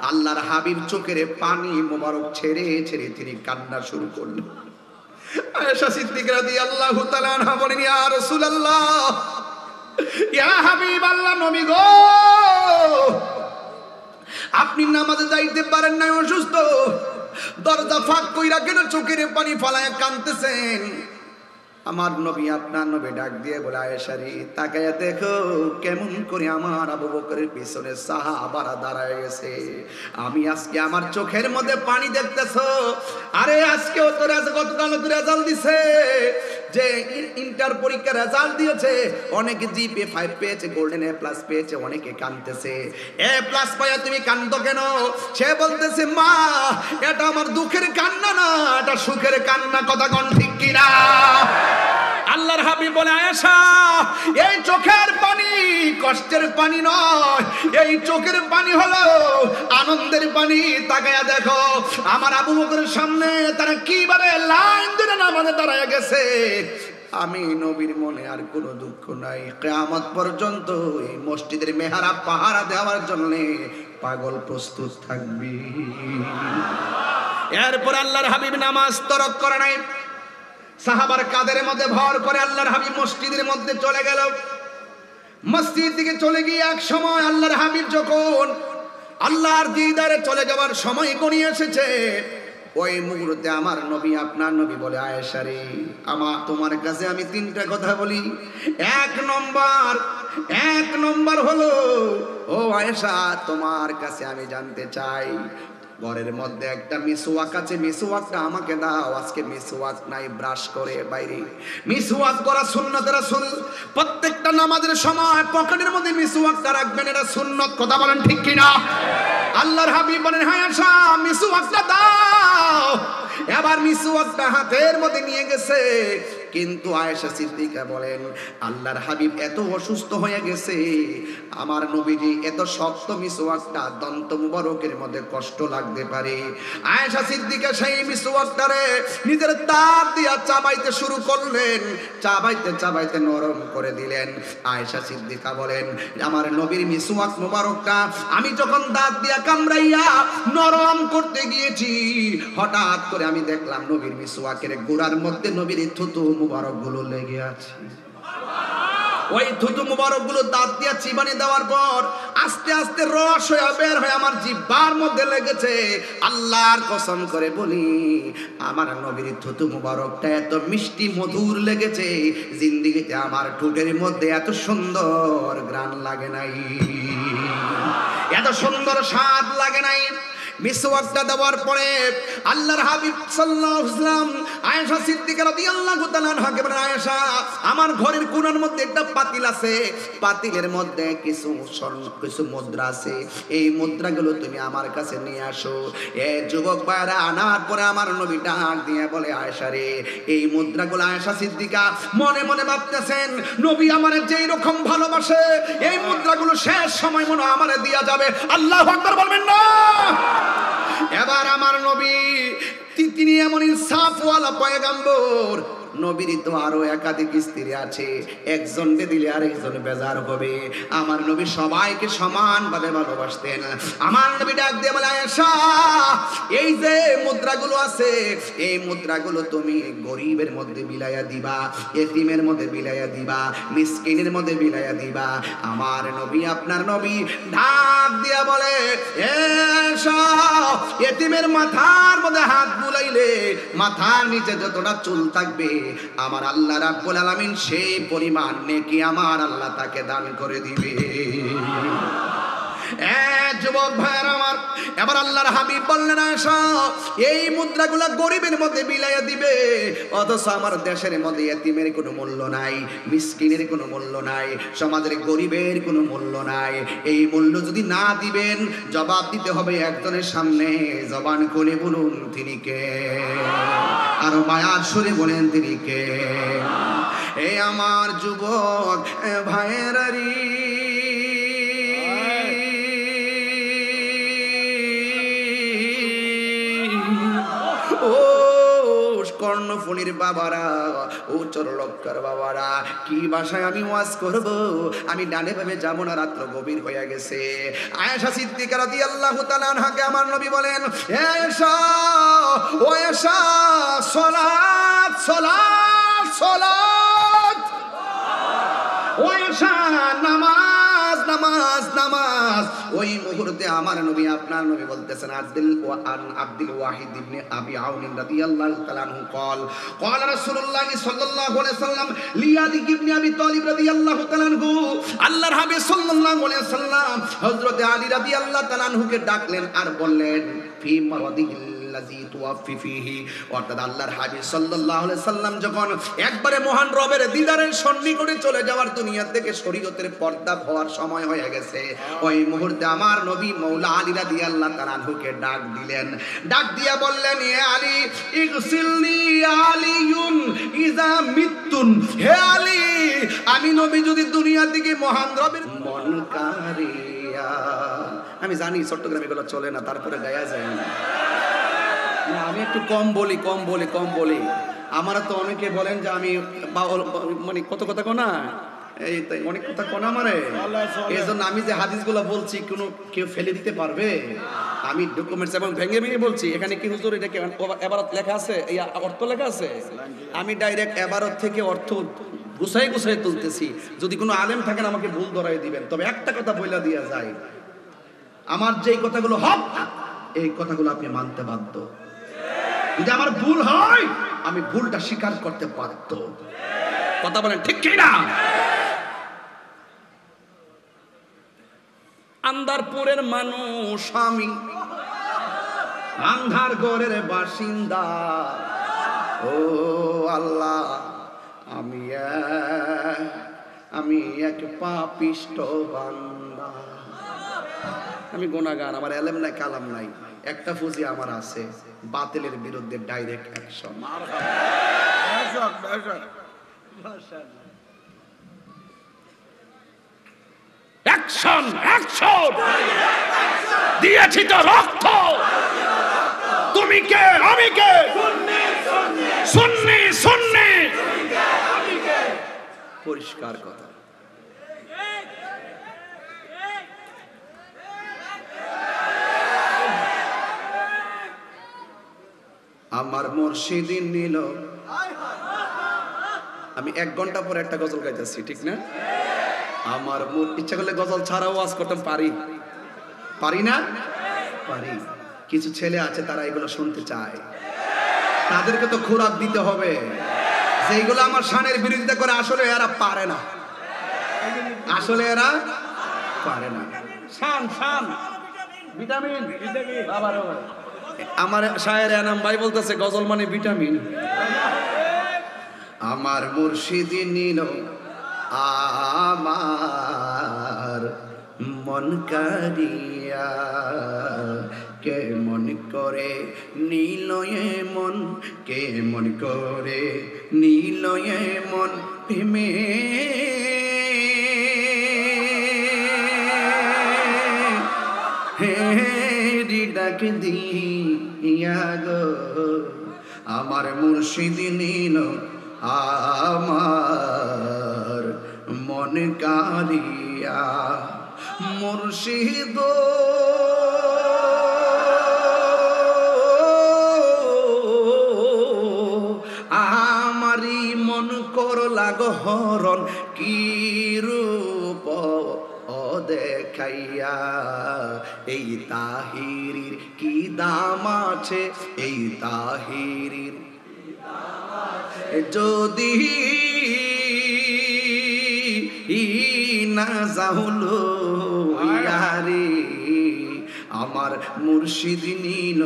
আল্লাহর হাবিব চোখের পানি মুবারক ছেড়ে ছেড়ে তিনি কান্না শুরু করলেন। আয়েশা সিদ্দিক রাদিয়াল্লাহু তাআলা আনহা বলেন, ইয়া রাসূলুল্লাহ, ইয়া হাবিব আল্লাহ, নবী গো, আপনি নামাজে যাইতে পারেন না, অসুস্থ, দরজা ফাঁক কইরা কেন চোখের পানি ফালায়া কাঁদতেছেন? আমার নবী, আপনার নবী ডাক দিয়ে বলে, আয়েশা রে, তাকায়া দেখো কেমন করে আমার আবু বকরের পিছনে সাহাবারা দাঁড়ায় গেছে। আমি আজকে আমার চোখের মধ্যে পানি দেখতেছো। আরে আজকেও তো গতকাল তো রেজাল্ট দিছে, যে ইন্টার পরীক্ষার রেজাল্ট দিয়েছে, অনেকে জিপে 5 পেয়েছে, গোল্ডেন এ প্লাস পেয়েছে, অনেকে কাঁদতেছে। এ প্লাস পাইয়া তুমি কান্দো কেন? সে বলতেছে, মা, এটা আমার দুঃখের কান্না না, এটা সুখের কান্না। কথা কোন ঠিক কিনা? আল্লাহর হাবিব বলে, আয়েশা, এই চোখের পানি কষ্টের পানি নয়, এই চোখের পানি হলো আনন্দের পানি। তাকায়া দেখো আমার আবু বকরের সামনে তারা কিভাবে লাইন ধরে নামাজে দাঁড়ায় গেছে। আমি নবীর মনে আর কোনো দুঃখ নাই। কিয়ামত পর্যন্ত এই মসজিদের মেহরাব পাহারা দেওয়ার জন্য পাগল প্রস্তুত থাকবি। এরপর আল্লাহর হাবিব নামাজ তরক করে নাই, সাহাবার কাদের মধ্যে ভর করে আল্লাহর হাবিব মসজিদের মধ্যে চলে গেল। মসজিদ থেকে চলে গিয়ে এক সময় আল্লাহর হাবিব যখন আল্লাহর দিদারে চলে যাওয়ার সময় গনিয়ে এসেছে, ওই মুহূর্তে আমার নবী, আপনার নবী বলে, আয়েশা রে, তোমার কাছে আমি 3টা কথা বলি। এক নম্বর হলো, ও আয়েশা, তোমার কাছে আমি জানতে চাই, ঘরের মধ্যে একটা মিসওয়াক আছে, মিসওয়াকটা আমাকে দাও। আজকে মিসওয়াক নাই, ব্রাশ করে বাইরে। মিসওয়াক করা সুন্নাত রাসূল। প্রত্যেকটা নামাজের সময় পকেটের মধ্যে মিসওয়াকটা রাখবেন, এটা সুন্নাত। কথা বলেন ঠিক কিনা? আল্লাহর হাবিব বলেন, হ্যাঁ আয়েশা, মিসওয়াকটা দাও। এবার মিসওয়াকটা হাতের মধ্যে নিয়ে গেছে, কিন্তু আয়েশা সিদ্দিকা বলেন, আল্লাহর হাবিব এত অসুস্থ হয়ে গেছে, আমার নবীজি এত শক্ত মিসওয়াকটা দন্ত মুবারকের মধ্যে কষ্ট লাগতে পারে। আয়েশা সিদ্দিকা সেই মিসওয়াকটারে নিজের দাঁত দিয়ে চাবাইতে শুরু করলেন, চাবাইতে চাবাইতে নরম করে দিলেন। আয়েশা সিদ্দিকা বলেন, আমার নবীর মিসওয়াক মুবারকটা আমি যখন দাঁত দিয়া কামড়াইয়া নরম করতে গিয়েছি, হঠাৎ করে আমি দেখলাম নবীর মিসওয়াকের গোড়ার মধ্যে নবীর থুতু মুবারক গুলো লেগে আছে। ওই থুতু মুবারক গুলো দাঁত দিয়া চিবানি দেওয়ার পর আস্তে আস্তে রস হয়ে বের হয়ে আমার জিহ্বার মধ্যে লেগেছে। আল্লাহর কসম করে বলি, আমার নবীর থুতু মুবারকটা এত মিষ্টি মধুর লেগেছে, জিন্দেগিতে আমার ঠোঁটের মধ্যে এত সুন্দর ঘ্রাণ লাগে নাই, এত সুন্দর স্বাদ লাগে নাই। মিসওয়াকটা দেওয়ার পরে আল্লাহর হাবিব সাল্লাল্লাহু আলাইহি ওয়াসাল্লাম আয়েশা সিদ্দিকা রাদিয়াল্লাহু তাআলা আনহাকে বলেন, আয়েশা, আমার ঘরের কোণার মধ্যে একটা পাতিল আছে, পাতিলের মধ্যে কিছু মুদ্রা আছে, এই মুদ্রাগুলো তুমি আমার কাছে নিয়ে আসো। এই যুবক ভাইরা আনার পরে আমার নবী ডাক দিয়ে বলে, আয়েশা রে, এই মুদ্রাগুলো আয়েশা সিদ্দিকা মনে মনে ভাবতেছেন, নবী আমারে যেই রকম ভালোবাসে, এই মুদ্রাগুলো শেষ সময় মনে আমারে দিয়া যাবে। আল্লাহু আকবার বলবেন না? এবার আমার নবী, তিনি এমন ইনসাফওয়ালা পয়গম্বর, নবীর তো আরো একাধিক স্ত্রী আছে, একজনকে দিলে আরেকজন বেজার হবে। আমার নবী সবাইকে সমানভাবে ভালোবাসতেন। আমার নবী ডাক দিয়ে বলে, আয়েশা, এই যে মুদ্রাগুলো আছে, এই মুদ্রাগুলো তুমি গরিবের মধ্যে বিলাইয়া দিবা, এতিমের মধ্যে বিলাইয়া দিবা, মিসকিনের মধ্যে বিলাইয়া দিবা। আমার নবী, আপনার নবী ডাক দিয়া বলে, আয়েশা, এতিমের মাথার মধ্যে হাত বুলাইলে মাথার নিচে যতটা চুল থাকবে আমার আল্লাহ রাব্বুল আলামিন সেই পরিমাণ নেকি আমার আল্লাহ তাকে দান করে দিবে। যুবক ভাইয়ের আমার, এবার আল্লাহর হাবিব বললেন, আয়েশা, এই মুদ্রাগুলো গরিবের মধ্যে বিলাইয়া দিবে, অথচ আমার দেশের মধ্যে এতিমের কোনো মূল্য নাই, মিসকিনের কোনো মূল্য নাই, সমাজের গরিবের কোনো মূল্য নাই। এই মূল্য যদি না দিবেন, জবাব দিতে হবে একজনের সামনে। জবান খুলে বলুন তিনি কে? আর মায়ার সুরে বলেন তিনি কে? এই আমার যুবক ভাইয়েরা রে, ও কর্ণফুলির বাবারা, ও চরলক্কার বাবারা, কি ভাষায় আমি ওয়াজ করব? আমি ডানে ভাবে যাব না, রাত্র গভীর হয়ে গেছে। আয়েশা সিদ্দিকা রাদিয়াল্লাহু তাআলা আনহাকে আমার নবী বলেন, হে আয়েশা, ও আয়েশা, সালাত সালাত সালাত, ও আয়েশা, নামাজ নামাজ নামাজ। ওই মুহূর্তে আমার নবী, আপনার নবী বলতেছেন, আব্দুল ওয়াহিদ ইবনে আবি আউন রাদিয়াল্লাহু তাআলা আনহু قال قال رسول الله صلى الله عليه وسلم লিয়াদি ইবনে আবি তালিব রাদিয়াল্লাহু তাআলা আনহু, আল্লাহর হাবিব সাল্লাল্লাহু আলাইহি ওয়াসাল্লাম হযরত আলী রাদিয়াল্লাহু তাআলা আনহুকে ডাকলেন আর বললেন, ফি মারাদিহিল লাযী তুওয়াফি ফিহি, অর্থাৎ আল্লাহর হাবিব সাল্লাল্লাহু আলাইহি সাল্লাম যখন একবারে মহান রবের দিদারের সন্নিকটে চলে যাওয়ার, দুনিয়া থেকে শরীয়তের পর্দা হওয়ার সময় হয়ে গেছে, ওই মুহূর্তে আমার নবী মওলা আলী রাদিয়াল্লাহু তাআলা আনহুকে ডাক দিলেন। ডাক দিয়া বললেন, হে আলী, ইগসিলনি আলিয়ুন ইযা মিতুন, হে আলী, আমি নবী যদি দুনিয়া থেকে মহান রবের মন কারিয়া, আমি জানি চট্টগ্রামে এগুলো চলে না, তারপরে গায়া যায় না, আমি একটু কম বলি। আমারা তো অনেকে বলেন যে আমি মানে কত কথা কোনা, এই তাই অনেক কথা কোনা মারে, এই জন্য আমি যে হাদিসগুলো বলছি কোনো কেউ ফেলে দিতে পারবে? আমি ডকুমেন্টস এবং ভেঙে বলছি। এখানে কি হুজুর এটা এবারত লেখা আছে, এই অর্থ লেখা আছে? আমি ডাইরেক্ট এবারত থেকে অর্থ গুছাই তুলতেছি। যদি কোনো আলেম থাকেন আমাকে ভুল ধরাই দিবেন। তবে একটা কথা বইলা দিয়া যায়, আমার যেই কথাগুলো হক, এই কথাগুলো আপনি মানতে বাধ্য। যদি আমার ভুল হয়, আমি ভুলটা স্বীকার করতে বাধ্য। কথা বলেন ঠিক কি না? আন্দারপুরের মানুষ আমি, আন্ধার ঘরের বাসিন্দা, ও আল্লাহ, আমি এক পাপিষ্ট বান্দা, আমি গুনাহগার, আমার এলেম নাই কালাম নাই, একটা ফুজি আমার আছে, বাতিলের বিরুদ্ধে ডাইরেক্ট অ্যাকশন। অ্যাকশন অ্যাকশন দিয়েছি তো রক্ত, তুমি কে আমি কে, সুন্নি সুন্নি, পরিষ্কার কথা। আমার মুর্শিদি নিল, আমি 1 ঘন্টা পরে একটা গজল গাইতেছি, ঠিক না? আমার ইচ্ছা করলে গজল ছাড়াও ওয়াজ করতে পারি না? পারি। কিছু ছেলে আছে তারা এগুলো শুনতে চায়, তাদেরকে তো খোরাক দিতে হবে। যেগুলো আমার শানের বিরোধিতা করে, আসলে এরা পারে না, শান ভিটামিন। আমার শায়ের এনাম ভাই বলতেছে গজল মানে ভিটামিন। আমার মুর্শিদি নিল আমার মন কারিয়া, কে মন করে নীল মন, কে মন করে নীল মন প্রেমে, ডাক দিয়া গো আমার মুর্শিদি নিল আমার মন কারিয়া মুর্শিদ আমারি মন করলা গহরণ কি রূপ দেখাইয়া এই তাহিরির কি দাম আছে এই তাহিরির যদি না যাহলো ইয়ারে আমার মুর্শিদ নিল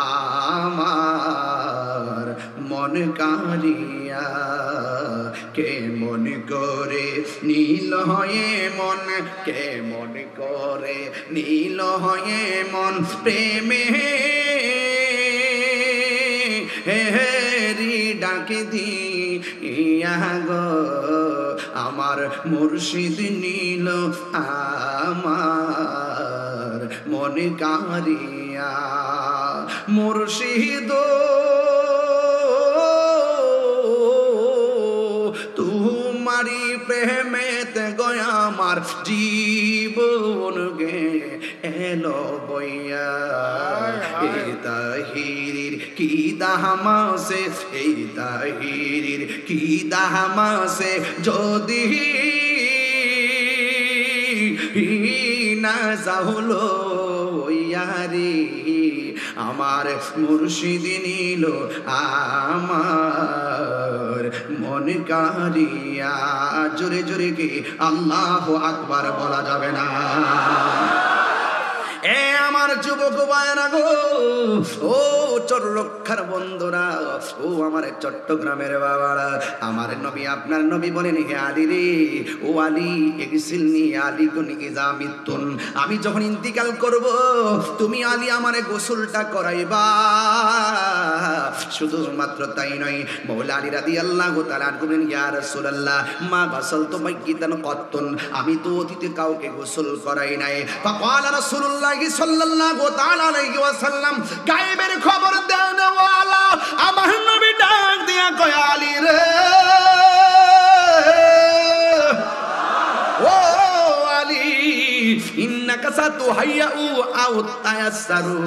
আমার মন কারিয়া কে মন করে নীল হয়ে মন কে মন করে নীল হয়ে মন প্রেমে হেরি ডাকে দিয়া গো আমার মুর্শিদ নীল আমার মন কারিয়া মুর্শিদ তোমারি প্রেমেতে গয়া আমার জীবন গে এলো বইয়া এই তাহিরির কি দামাসে এই তাহিরির কি দামাসে যদি না যাহলো ইয়ারি আমার মুর্শিদ নিল আমার মন কারিয়া জোরে জোরে কি আল্লাহু আকবার বলা যাবে না এ আমার যুবক ভাইরা গো ও চরলক্ষার বন্ধুরা ও আমার চট্টগ্রামের বাবারা আমার নবী আপনার নবী বলেন হে আলী রে ও আলী এগসিলনি আলী কুনি ইজামিতুন আমি যখন ইন্তিকাল করব তুমি আলী আমারে গোসলটা করাইবা শুধুমাত্র তাই নয় মওলা আলী রাদিয়াল্লাহু তাআলা বলেন ইয়া রাসূলুল্লাহ মা গাসালতু মাইয়িতান কত্তুন আমি তো অতীতে কাউকে গোসল করাই নাই ফাকালা রাসূলুল্লাহ সাল্লাল্লাহু তাআলা আলাইহি ওয়াসাল্লাম গায়েবের খবর দেন ওয়ালা আমার নবী ডাক দিয়া কয় আলী রে ও আলী ইন্নাকা সাতুহাইয়ু আও তায়াসসারু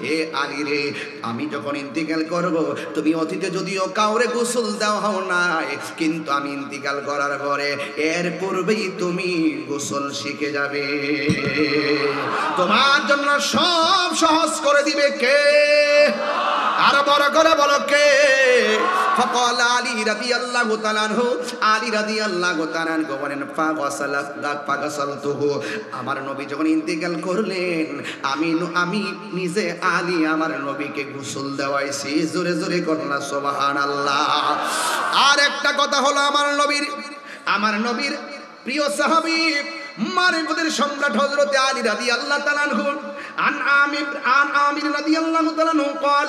এ আলী রে আমি যখন ইন্তিকাল করব তুমি অতীতে যদিও কাউরে গোসল দেওয়া হও নাই কিন্তু আমি ইন্তিকাল করার পরে এর পূর্বেই তুমি গোসল শিখে যাবে তোমার জন্য সব সহজ করে দিবে কে আর বড় করে বলো কে ফাকাল আলী রাদিয়াল্লাহু তাআলা আনহু আলী রাদিয়াল্লাহু তাআলা আনহু বলেন ফাগাসালতুহু আমার নবী যখন ইন্তিকাল করলেন আমি নিজে আলী আমার নবীকে গোসল দেওয়াইছি জোরে জোরে করলা সুবহানাল্লাহ আর একটা কথা হলো আমার নবীর প্রিয় সাহাবী মারিফতের সম্রাট হযরত আলী রাদিয়াল্লাহু তাআলা আনহু আন আমির রাদিয়াল্লাহু তাআলা আনহু قال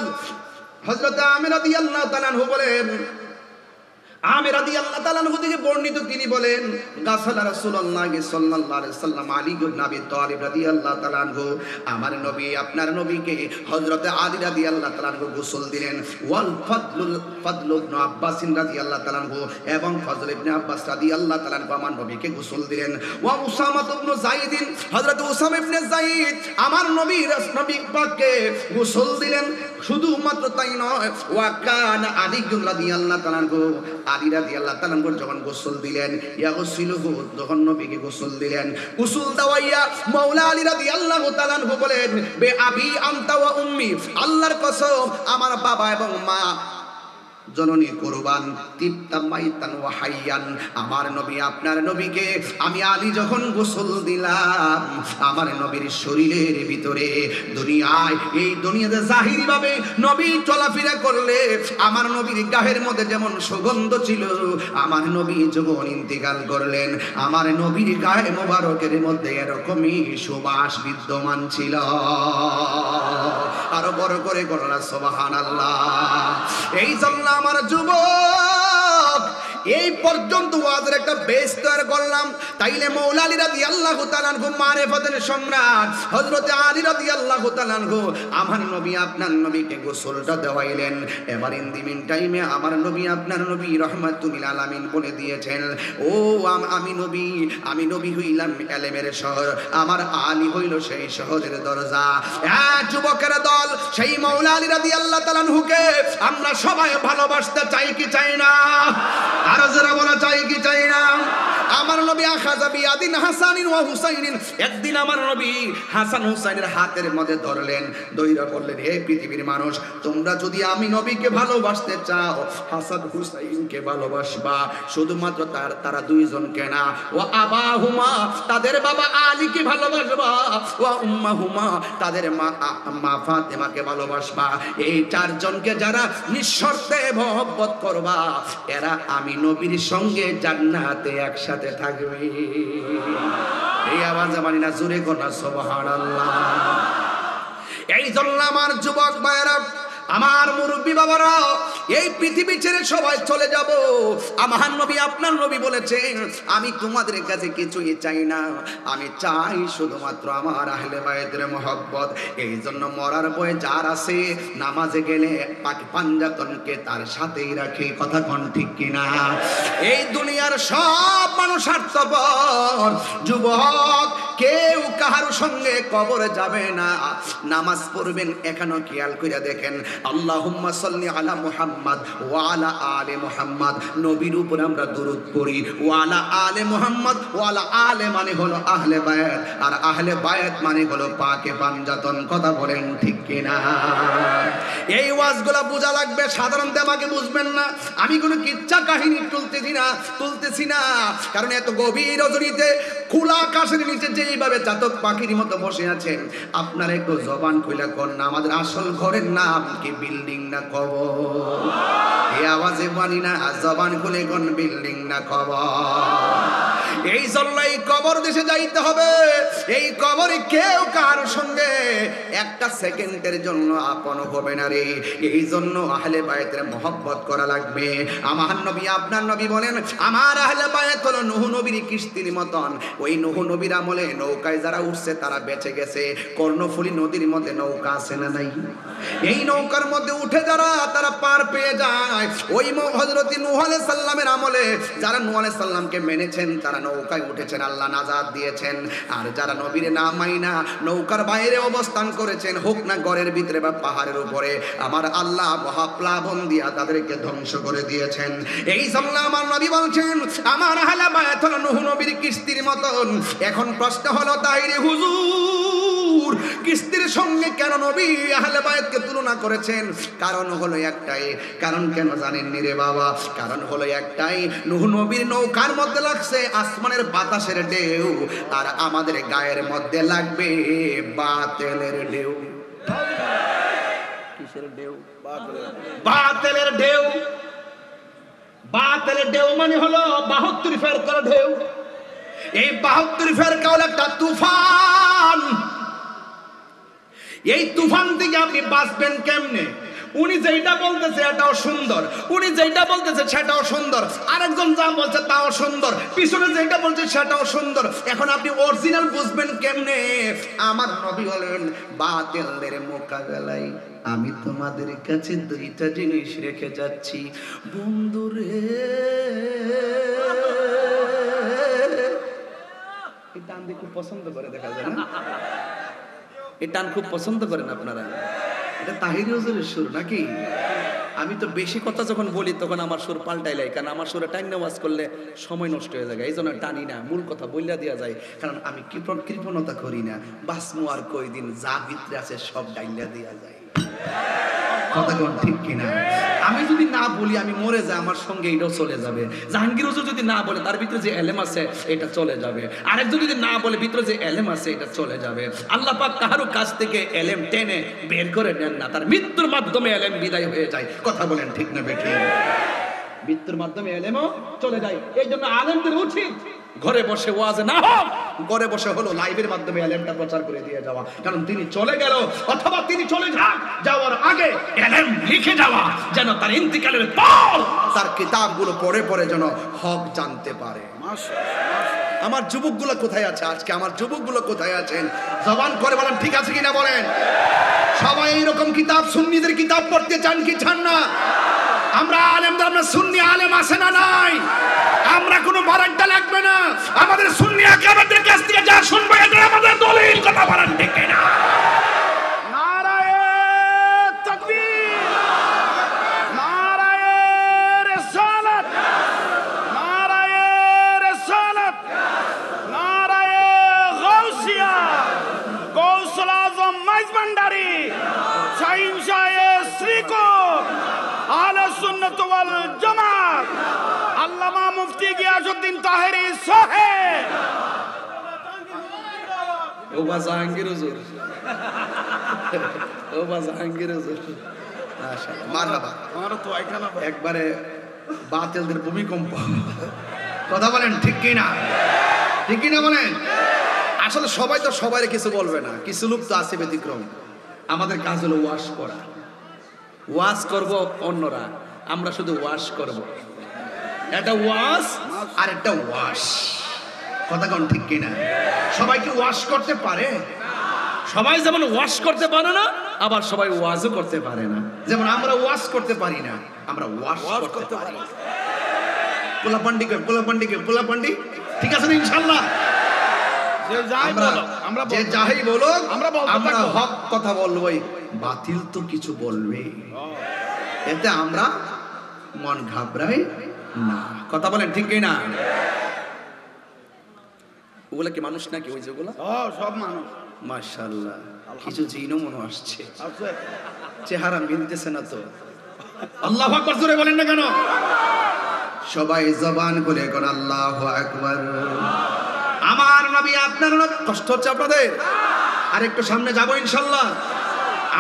হযরত আমির রাদিয়াল্লাহু তাআলা আনহু বলেন আমির রাদিয়াল্লাহু তাআলা আনহু থেকে বর্ণিত তিনি বলেন গাসালা রাসূলুল্লাহ সাল্লাল্লাহু আলাইহি সাল্লাম আলী ইবনে আবি তালিব রাদিয়াল্লাহু তাআলা আনহু আমার নবী আপনার নবীকে হযরত আলী রাদিয়াল্লাহু তাআলা আনহু গোসল দিলেন ওয়াল ফাদলু ইবনে আব্বাস রাদিয়াল্লাহু তাআলা আনহু এবং ফজল ইবনে আব্বাস রাদিয়াল্লাহু তাআলা আনহু আমার নবীকে গোসল দিলেন ওয়া উসামা ইবনে যায়েদ হযরত উসামা ইবনে যায়েদ আমার নবী পাককে গোসল দিলেন শুধুমাত্র তাই নয় ওয়া কানা আলী রাদিয়াল্লাহু তাআলা আনহু আলী রাদিয়াল্লাহু তাআলা যখন গোসল দিলেন ইয়াগসিলুহু যখন নবীকে গোসল দিলেন গোসল দেওয়াইয়া মাওলা আলী রাদিয়াল্লাহু তাআলা বলেন বে আবি আনতা ওয়া উম্মি আল্লাহর কসম আমার বাবা এবং মা জননী কুরবান তিবতা মাইতান ওয়া হাইয়ান আমার নবী আপনার নবীকে আমি আলী যখন গোসল দিলাম আমার নবীর শরীরের ভিতরে এই দুনিয়াতে জাহিরি ভাবে নবী চলাফেরা করলে আমার নবীর গায়ের মধ্যে যেমন সুগন্ধ ছিল আমার নবী যখন ইন্তিকাল করলেন আমার নবীর গায়ে মোবারকের মধ্যে এরকমই সুবাস বিদ্যমান ছিল আরো বড় করে করলা সুবহানাল্লাহ এই জন্য আমার যুবক এই পর্যন্ত ওয়াজের একটা বেস তৈরি করলাম। তাইলে মৌলা আলী রাদিয়াল্লাহু তাআলা আনহু মারিফাতের সম্রাট হযরত আলী রাদিয়াল্লাহু তাআলা আনহু আমার নবী আপনার নবীকে গোসলটা দেওয়াইলেন। এবার ইন দি মিন টাইমে আমার নবী আপনার নবী রাহমাতুল লিল আলামিন বলে দিয়েছেন, ও আমি নবী হইলাম এলেমের শহর, আমার আলী হইল সেই শহরের দরজা। যুবকের দল সেই মৌলা আলী রাদিয়াল্লাহু তাআলা আনহুকে আমরা সবাই ভালোবাসতে চাই কি চাই না? আরো যারা বলা চাই কি চাই না? আমার নবী আখাযা বিয়াদিন হাসানিন ওয়া হুসাইনিন, একদিন আমার নবী হাসান হুসাইনের হাতের মধ্যে ধরলেন, দইরা বললেন, হে পৃথিবীর মানুষ, তোমরা যদি আমি নবীকে ভালোবাসতে চাও হাসান হুসাইনকে ভালোবাসবা। শুধুমাত্র তারা দুইজনকে না, ওয়া আবাহুমা, তাদের বাবা আলীকে ভালোবাসবা, ওয়া উম্মাহুমা, তাদের মা ফাতেমাকে ভালোবাসবা। এই চারজনকে যারা নিঃশর্তে মহব্বত করবা, এরা আমি নবীর সঙ্গে জান্নাতে একসাথে থাকবে। এই আওয়াজ মানি না, জোরে কোনা সুবহানাল্লাহ। এই জন্য আমার যুবক ভাইরা, আমার মুরব্বী বাবারা, এই পৃথিবী ছেড়ে সবাই চলে যাব। আমার নবী আপনার নবী বলেছেন, আমি তোমাদের কাছে কিছুই চাই না, আমি চাই শুধুমাত্র আমার আহলে বায়তের মহব্বত। এই জন্য মরার বয়ে যার আছে, নামাজে গেলে পাকি পাঞ্জাতনকে তার সাথেই রাখে। কথা কোন ঠিক কিনা? এই দুনিয়ার সব মানুষ স্বার্থপর। যুবক, কেউ কাহার সঙ্গে কবরে যাবে না, নামাজ পড়বেন। এখনো খেয়াল করে দেখেন, আল্লাহুম্মা সাল্লি আলা মুহাম্মাদ ওয়া আলা আলে মুহাম্মাদ, নবীর উপর আমরা দরুদ পড়ি। ওয়া আলা আলে মুহাম্মাদ, ওয়া আলা আলে মানে হলো আহলে বায়াত, আর আহলে বায়াত মানে হলো পাকে পাঞ্জাতন। কথা বলেন ঠিক কিনা? এই ওয়াজগুলা বোঝা লাগবে, সাধারণত আমাকে বুঝবেন না। আমি কোনো কিচ্ছা কাহিনী তুলতেছি না, কারণ এত গভীর রজনীতে খোলা আকাশের নিচে যেইভাবে চাতক পাখির মতো বসে আছেন, আপনার একটু জবান খুলে কোন না, আমাদের আসল ঘরের নাম কি বিল্ডিং না কবর? এই আওয়াজে বানি না, জবান খুলে কোন বিল্ডিং না কবর? এই জন্য এই কবর দেশে যাইতে হবে। এই কবরে কেউ কার সঙ্গে একটা সেকেন্ডের জন্য আপন হবে না রে। এই জন্য আহলে বায়তের মহব্বত করা লাগবে। আমার নবী আপনার নবী বলেন, আমার আহলে বায়ত হলো নূহ নবীর কিস্তির মতন। ওই নূহ নবীর আমলে নৌকায় যারা উঠছে তারা বেঁচে গেছে। কর্ণফুলী নদীর মধ্যে নৌকা আছে না নাই? এই নৌকার মধ্যে উঠে যারা তারা পার পেয়ে যায়। ওই হযরত নূহ আলাইহিস সালামের আমলে যারা নূহ আলাইহিস সালামকে মেনেছেন তারা নৌকায় উঠেছেন, আল্লাহ নাজাত দিয়েছেন। আর যারা নবীর না মাইনা নৌকার বাইরে অবস্থান করেছেন, হোক না ঘরের ভিতরে বা পাহাড়ের উপরে, আমার আল্লাহ মহাপ্লাবন দিয়া তাদেরকে ধ্বংস করে দিয়েছেন। এই জন্য আমার নবী বলছেন, আমার আহলে বায়াত হলো নূহ নবীর কিস্তির মতন। এখন প্রশ্ন হলো, তাইরে হুজুর, কিস্তির সঙ্গে কেন নবী আহলে বায়াতকে তুলনা করেছেন? কারণ হলো একটাই। কারণ কেন জানেন নি রে বাবা? কারণ হলো একটাই, নূহ নবীর নৌকার মধ্যে লাগছে আসমানের বাতাসের ঢেউ, আর আমাদের গায়ের মধ্যে লাগবে বাতেলের ঢেউ। কিসের ঢেউ? বাতেলের ঢেউ। বাতেলের ঢেউ মানে হলো 72 ফেরকার ঢেউ। এই 72 ফেরকা হলো একটা তুফান। এই তুফান থেকে আপনি বাঁচবেন কেমনে? উনি যেটা বলতেছে এটাও সুন্দর, উনি যেটা বলতেছে সেটাও সুন্দর, আরেকজন যা বলছে তাও সুন্দর, পিছনে যেটা বলছে সেটাও সুন্দর। এখন আপনি অরিজিনাল বুঝবেন কেমনে? আমার নবী বলেন, বাতিলের মোকাবেলায় আমি তোমাদের কাছে দুইটা জিনিস রেখে যাচ্ছি বন্ধুরে। এই টান দিয়ে খুব পছন্দ করে, দেখা যায় না? এই টান খুব পছন্দ করেন আপনারা। এটা তাহির হুজুরের সুর নাকি? আমি তো বেশি কথা যখন বলি তখন আমার সুর পাল্টাই লাই, কারণ আমার সুরে টাইম নেওয়াজ করলে সময় নষ্ট হয়ে যায়। এই জন্য টানি না, মূল কথা বইলা দেওয়া যায়। কারণ আমি কৃপণতা করি না, বাসমু আর কয়দিন, যা ভিতরে আছে সব ডাইলা দেওয়া যায়। কথা কোন ঠিক কিনা? আমি যদি না বলি আমি মরে যাই, আমার সঙ্গে এটাও চলে যাবে। জাহাঙ্গীর হুজুর যদি না বলে তার ভিতরে যে এলেম আছে এটা চলে যাবে, আরেকজন যদি না বলে ভিতরে যে এলেম আছে এটা চলে যাবে। আল্লাহ পাক কারো কাছ থেকে এলেম টেনে বের করে নেন না, তার মৃত্যুর মাধ্যমে এলেম বিদায় হয়ে যায়। কথা বলেন ঠিক না বেঠিক? মৃত্যুর মাধ্যমে এলেমও চলে যায়। এই জন্য আলেমদের উচিত ঘরে বসে ওয়াজ না হোক, ঘরে বসে হলো লাইভের মাধ্যমে এলেমটা প্রচার করে দিয়ে যাওয়া। কারণ তিনি চলে গেল অথবা তিনি চলে যান, যাওয়ার আগে এলেম লিখে যাওয়া, যেন তার ইন্তিকালের পর তার কিতাবগুলো পড়ে পড়ে যেন হক জানতে পারে। আমার যুবকগুলো কোথায় আছে আজকে? আমার যুবকগুলো কোথায় আছেন? জবান করে বলেন ঠিক আছে কিনা বলেন। সবাই এইরকম কিতাব, সুন্নিদের কিতাব পড়তে চান কি চান না? আমরা আলেমদের, আমরা সুন্নি আলেম আছে না নাই? আমরা কোনো বারাকটা লাগবে না, আমাদের সুন্নি আকাবেরদের কাছ থেকে যা শুনবো এটা আমাদের দলিল। কথা বলেন ঠিক কিনা? নারায়ে তাকবীর, নারায়ে রিসালাত, নারায়ে রিসালাত, নারায়ে গাউসিয়া, গৌসুল আজম মাইজভান্ডারি, শাহিন শাহে শ্রীকোট, আহলে সুন্নাত ওয়াল জামাত, আল্লামা মুফতি গিয়াসউদ্দিন তাহেরি সাহেব। ও বা জাহাঙ্গীর হুজুর, ও বা জাহাঙ্গীর হুজুর, মাশাআল্লাহ, মারহাবা। আমার তো এখানে একবারে বাতিলদের ভূমিকম্প। কথা বলেন ঠিক কিনা? ঠিক কিনা বলেন? আসলে সবাই তো সবাই কিছু বলবে না, কিছু লোক তো আছে ব্যতিক্রম। আমাদের কাজ হলো ওয়াশ করা। ওয়াশ করব অন্যরা, আমরা শুধু ওয়াশ করব। একটা ওয়াশ আর একটা ওয়াশ। কথা কোন ঠিক কিনা? সবাই কি ওয়াশ করতে পারে? সবাই যেমন ওয়াশ করতে পারে না, আবার সবাই ওয়াজও করতে পারে না। যেমন আমরা ওয়াশ করতে পারি না, আমরা ওয়াশ করতে পারি। পোলাপান্ডি ঠিক আছে না ইনশাআল্লাহ? যে যাই বলো আমরা হক কথা বলবোই, বাতিল তো কিছু বলবে, এতে আমরা মন ঘাবড়াই না। কথা বলেন ঠিক কিনা? ওগুলা কি মানুষ নাকি? ওই যেগুলা সব মানুষ। মাশাআল্লাহ, কিছু জিনও মনে আসছে, চেহারা মিলতেছে না তো। আল্লাহু আকবার জোরে বলেন না কেন? সবাই জবান করে কোন আল্লাহু আকবার। আমার নবী, আপনার নবী, কষ্ট হচ্ছে আপনাদের? আর একটু সামনে যাবো ইনশাআল্লাহ।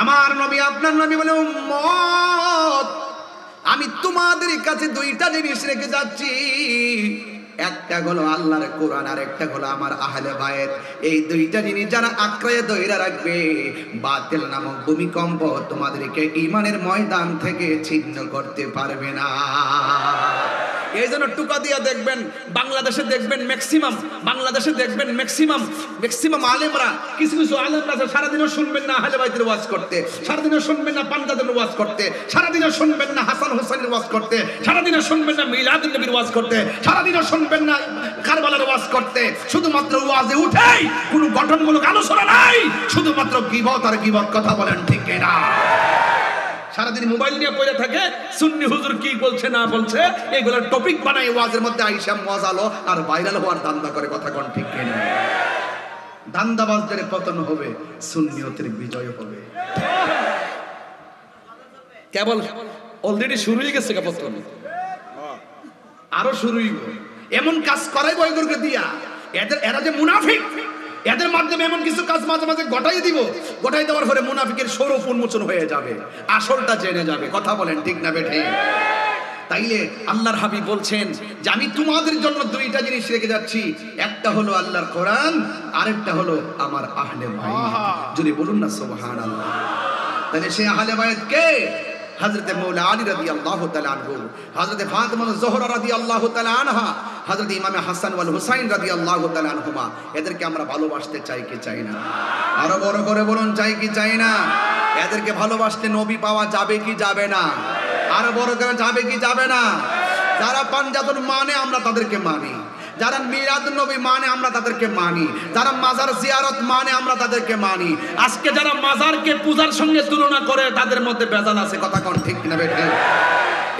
আমার নবী, আপনার নবী বলে, উম্মত আমি তোমাদের কাছে দুইটা জিনিস রেখে যাচ্ছি, একটা হলো আল্লাহর কোরআন আর একটা হলো আমার আহলে বায়েত। এই দুইটা জিনিস যারা আঁকড়ে ধরে রাখবে, বাতিল নামক ভূমিকম্প তোমাদেরকে ঈমানের ময়দান থেকে ছিন্ন করতে পারবে না। এই জন্য টুকা দিয়া দেখবেন বাংলাদেশে, দেখবেন ম্যাক্সিমাম আলেমরা, কিছু আলেমরা সারাদিনও শুনবেন না আহলে বাইতের ওয়াজ করতে, সারাদিনও শুনবেন না পাঞ্জাবের ওয়াজ করতে, সারাদিনও শুনবেন না হাসান হোসেনের ওয়াজ করতে, সারাদিনও শুনবেন না মিলাদুন নবীর ওয়াজ করতে, সারাদিনও শুনবেন না কারবালার ওয়াজ করতে। শুধুমাত্র ওয়াজে উঠেই কোনো গঠনমূলক আলোচনা নাই, শুধুমাত্র গীবত আর গীবত। কথা বলেন ঠিক কিনা? সারাদিন মোবাইল নিয়ে পড়ে থাকে, সুন্নি হুজুর কি বলছে না বলছে এগুলোর টপিক বানাই ওয়াজের মধ্যে আইসা মজালো আর ভাইরাল হওয়ার ধান্দা করে। কথা কোন ঠিক কিনা? ধান্দাবাজদের পতন হবে, সুন্নিয়তের বিজয় হবে। কেবল অলরেডি শুরু হয়ে গেছে পতন, আরো শুরু হইব। এমন কাজ করাইবো এগুলোকে দিয়া, এরা যে মুনাফিক, এদের মাধ্যমে এমন কিছু কাজ মাঝে মাঝে ঘটাই দিব, ঘটাই দেওয়ার পরে মুনাফিকের স্বরূপ উন্মোচন হয়ে যাবে, আসলটা জেনে যাবে। কথা বলেন ঠিক না বেঠে? তাইলে আল্লাহর হাবিব বলছেন যে আমি তোমাদের জন্য দুইটা জিনিস রেখে যাচ্ছি, একটা হলো আল্লাহর কোরআন, আরেকটা হলো আমার আহলে বাইত। যদি বলুন না সুবহানাল্লাহ। তাহলে সেই আহলে বাইত কে? হযরতে মৌলা আলী রাদিয়াল্লাহু তাআলা আনহু, হযরতে ফাতিমা জোহরা রাদিয়াল্লাহু তাআলা আনহা, হযরতে ইমাম হাসান ওয়াল হুসাইন রাদিয়াল্লাহু তাআলা আনহুমা। এদেরকে আমরা ভালোবাসতে চাই কি চাই না? আরো বড় করে বলুন, চাই কি চাই না? এদেরকে ভালোবাসতে নবী পাওয়া যাবে কি যাবে না? আরো বড় করে যাবে কি যাবে না? যারা পাঞ্জাতন মানে আমরা তাদেরকে মানি, যারা মিলাদুন নবী মানে আমরা তাদেরকে মানি, যারা মাজার জিয়ারত মানে আমরা তাদেরকে মানি। আজকে যারা মাজারকে পূজার সঙ্গে তুলনা করে তাদের মধ্যে বেজাল আছে। কথা কোন ঠিক কিনা বেঠে?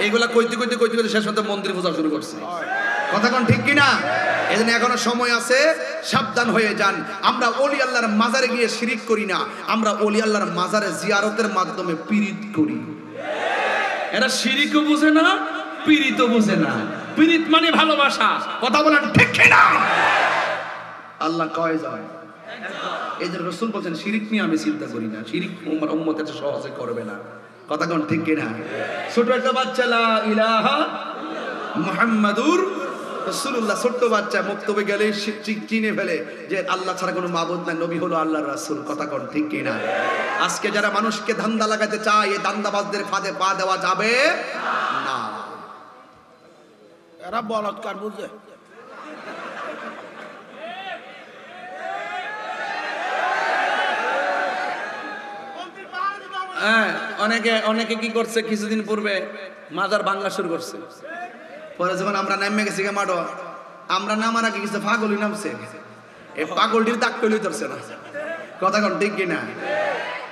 এইগুলা কইতে কইতে কইতে কইতে শেষ হতে মন্দির পূজা শুরু করছে। কথা কোন ঠিক কিনা? এজন্য এখনো সময় আছে, সাবধান হয়ে যান। আমরা ওলি আল্লাহর মাজারে গিয়ে শিরিক করি না, আমরা ওলি আল্লাহর মাজারে জিয়ারতের মাধ্যমে পীড়িত করি। এরা শিরিকও বুঝে না, পীড়িতও বুঝে না। পীড়িত মানে ভালোবাসা। কথা বলেন ঠিক কিনা? আল্লাহ কয় যায়, এই যে রাসূল বলেন শিরিক নিয়ে আমি চিন্তা করি না, শিরিক উম্মার উম্মতের সহজে করবে না। কথা কোন ঠিক কিনা? ছোট একটা বাচ্চা লা ইলাহা মুহাম্মাদুর রাসূলুল্লাহ ছোট্ট বাচ্চা মুক্তবে গেলে চিনে ফেলে যে আল্লাহ ছাড়া কোনো মাবুদ নাই, নবী হলো আল্লাহর রাসূল। কথা কোন ঠিক কিনা? আজকে যারা মানুষকে ধান্দা লাগাতে চায়, এই ধান্দাবাজদের ফাঁদে পা দেওয়া যাবে না। এরা বলৎকার বুঝে। হ্যাঁ, অনেকে কি করছে, কিছুদিন পূর্বে মাজার ভাঙা শুরু করছে। পরে যখন আমরা নামে গেছি মাঠো, আমরা নামার আগে কিছু পাগলই নামছে, এই পাগলটির ধাক্কা লই ধরছে না। কথা কোন ঠিক কিনা?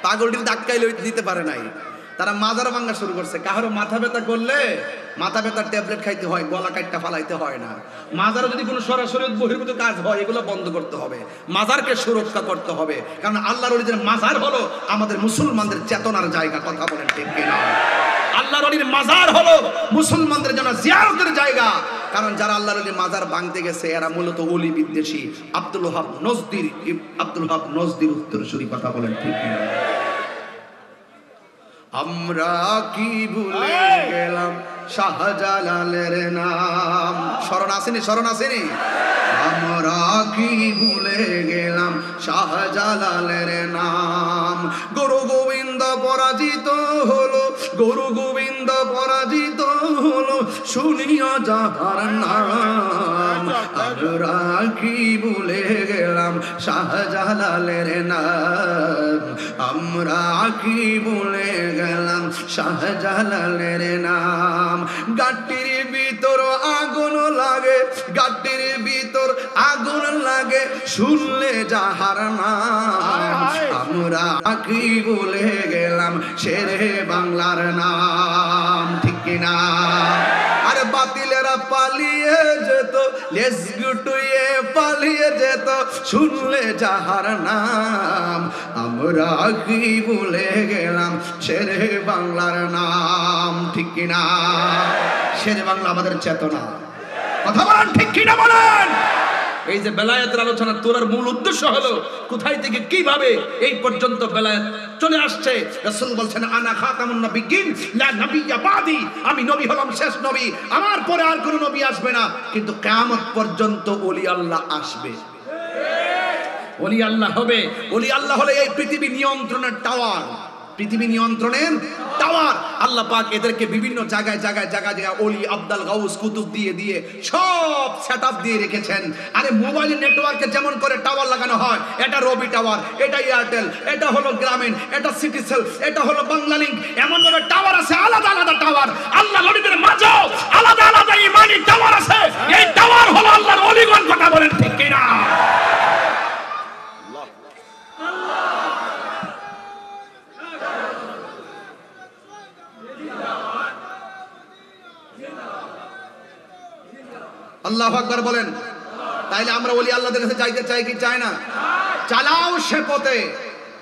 পাগলটির ধাক্কাই লই দিতে পারে নাই, তারা মাজার ভাঙা শুরু করছে। কারো মাথা ব্যথা করলে মাথা ব্যথার ট্যাবলেট খাইতে হয়, গলা কাটটা ফালাইতে হয় না। মাজারে যদি কোনো সরাসরি বহির্ভূত কাজ হয়, এগুলো বন্ধ করতে হবে, মাজারকে সুরক্ষা করতে হবে। কারণ আল্লাহর ওলিদের মাজার হলো আমাদের মুসলমানদের চেতনার জায়গা। কথা বলেন ঠিক কিনা? আল্লাহর ওলির মাজার হলো মুসলমানদের জন্য জিয়ারতের জায়গা। কারণ যারা আল্লাহর ওলির মাজার ভাঙতে গেছে এরা মূলত ওলি বিদ্বেষী। আব্দুল ওহাব নজদির উত্তরসূরি। কথা বলেন ঠিক কিনা? আমরা কি ভুলে গেলাম শাহজালালের নাম। স্মরণ আসেনি? আমরা কি ভুলে গেলাম শাহজালালের নাম। গুরু গোবিন্দ পরাজিত হলো, গুরু গোবিন্দ পরাজিত হলো, শুনিয়া যাহার নাম। আমরা কি ভুলে গেলাম শাহজালালের নাম। আমরা কি ভুলে গেলাম শাহজালালের নাম। গাটির ভিতর আগুন লাগে, গাটির ভিতর আগুন লাগে, শুনলে যাহার নাম। আমরা কি ভুলে গেলাম শেরে বাংলার নাম। ঠিক কিনা? আরে বাতিলেরা পালিয়ে যেত, লেজ গুটুয়ে পালিয়ে যেত, শুনলে যাহার নাম। আমরা কি ভুলে গেলাম শেরে বাংলার নাম। ঠিক কিনা? শেরে বাংলা আমাদের চেতনা। কথা বলেন ঠিক কিনা বলেন? এই যে বেলায়েতের আলোচনা তোলার মূল উদ্দেশ্য হলো কোথায় থেকে কিভাবে এই পর্যন্ত বেলায়েত চলে আসছে। রাসূল বলছেন আনা খাতামুন নবিয়্যিন লা নবিয়্যা বাদি, আমি নবী হলাম শেষ নবী, আমার পরে আর কোনো নবী আসবে না। কিন্তু কিয়ামত পর্যন্ত ওলি আল্লাহ আসবে, ওলি আল্লাহ হবে। ওলি আল্লাহ হলে এই পৃথিবী নিয়ন্ত্রণের টাওয়ার, পৃথিবী নিয়ন্ত্রণের টাওয়ার। আল্লাহ পাক এদেরকে বিভিন্ন জায়গায় ওলি আব্দাল গাউস কুতুব দিয়ে সব সেটআপ দিয়ে রেখেছেন। আরে মোবাইল নেটওয়ার্কে যেমন করে টাওয়ার লাগানো হয়, এটা রবি টাওয়ার, এটা এয়ারটেল, এটা হলো গ্রামীণ, এটা সিটিসেল, এটা হলো বাংলালিংক, এমন ভাবে টাওয়ার আছে, আলাদা আলাদা টাওয়ার। আল্লাহ নবীদের মাঝেও আলাদা আলাদা ইমানি টাওয়ার আছে। এই টাওয়ার হলো আল্লাহর ওলিগণ। কথা বলেন ঠিক কিনা? আল্লাহু আকবার বলেন। তাইলে আমরা ওলি আল্লাহদের কাছে যাইতে চাই কি চাই না? চালাও সে পথে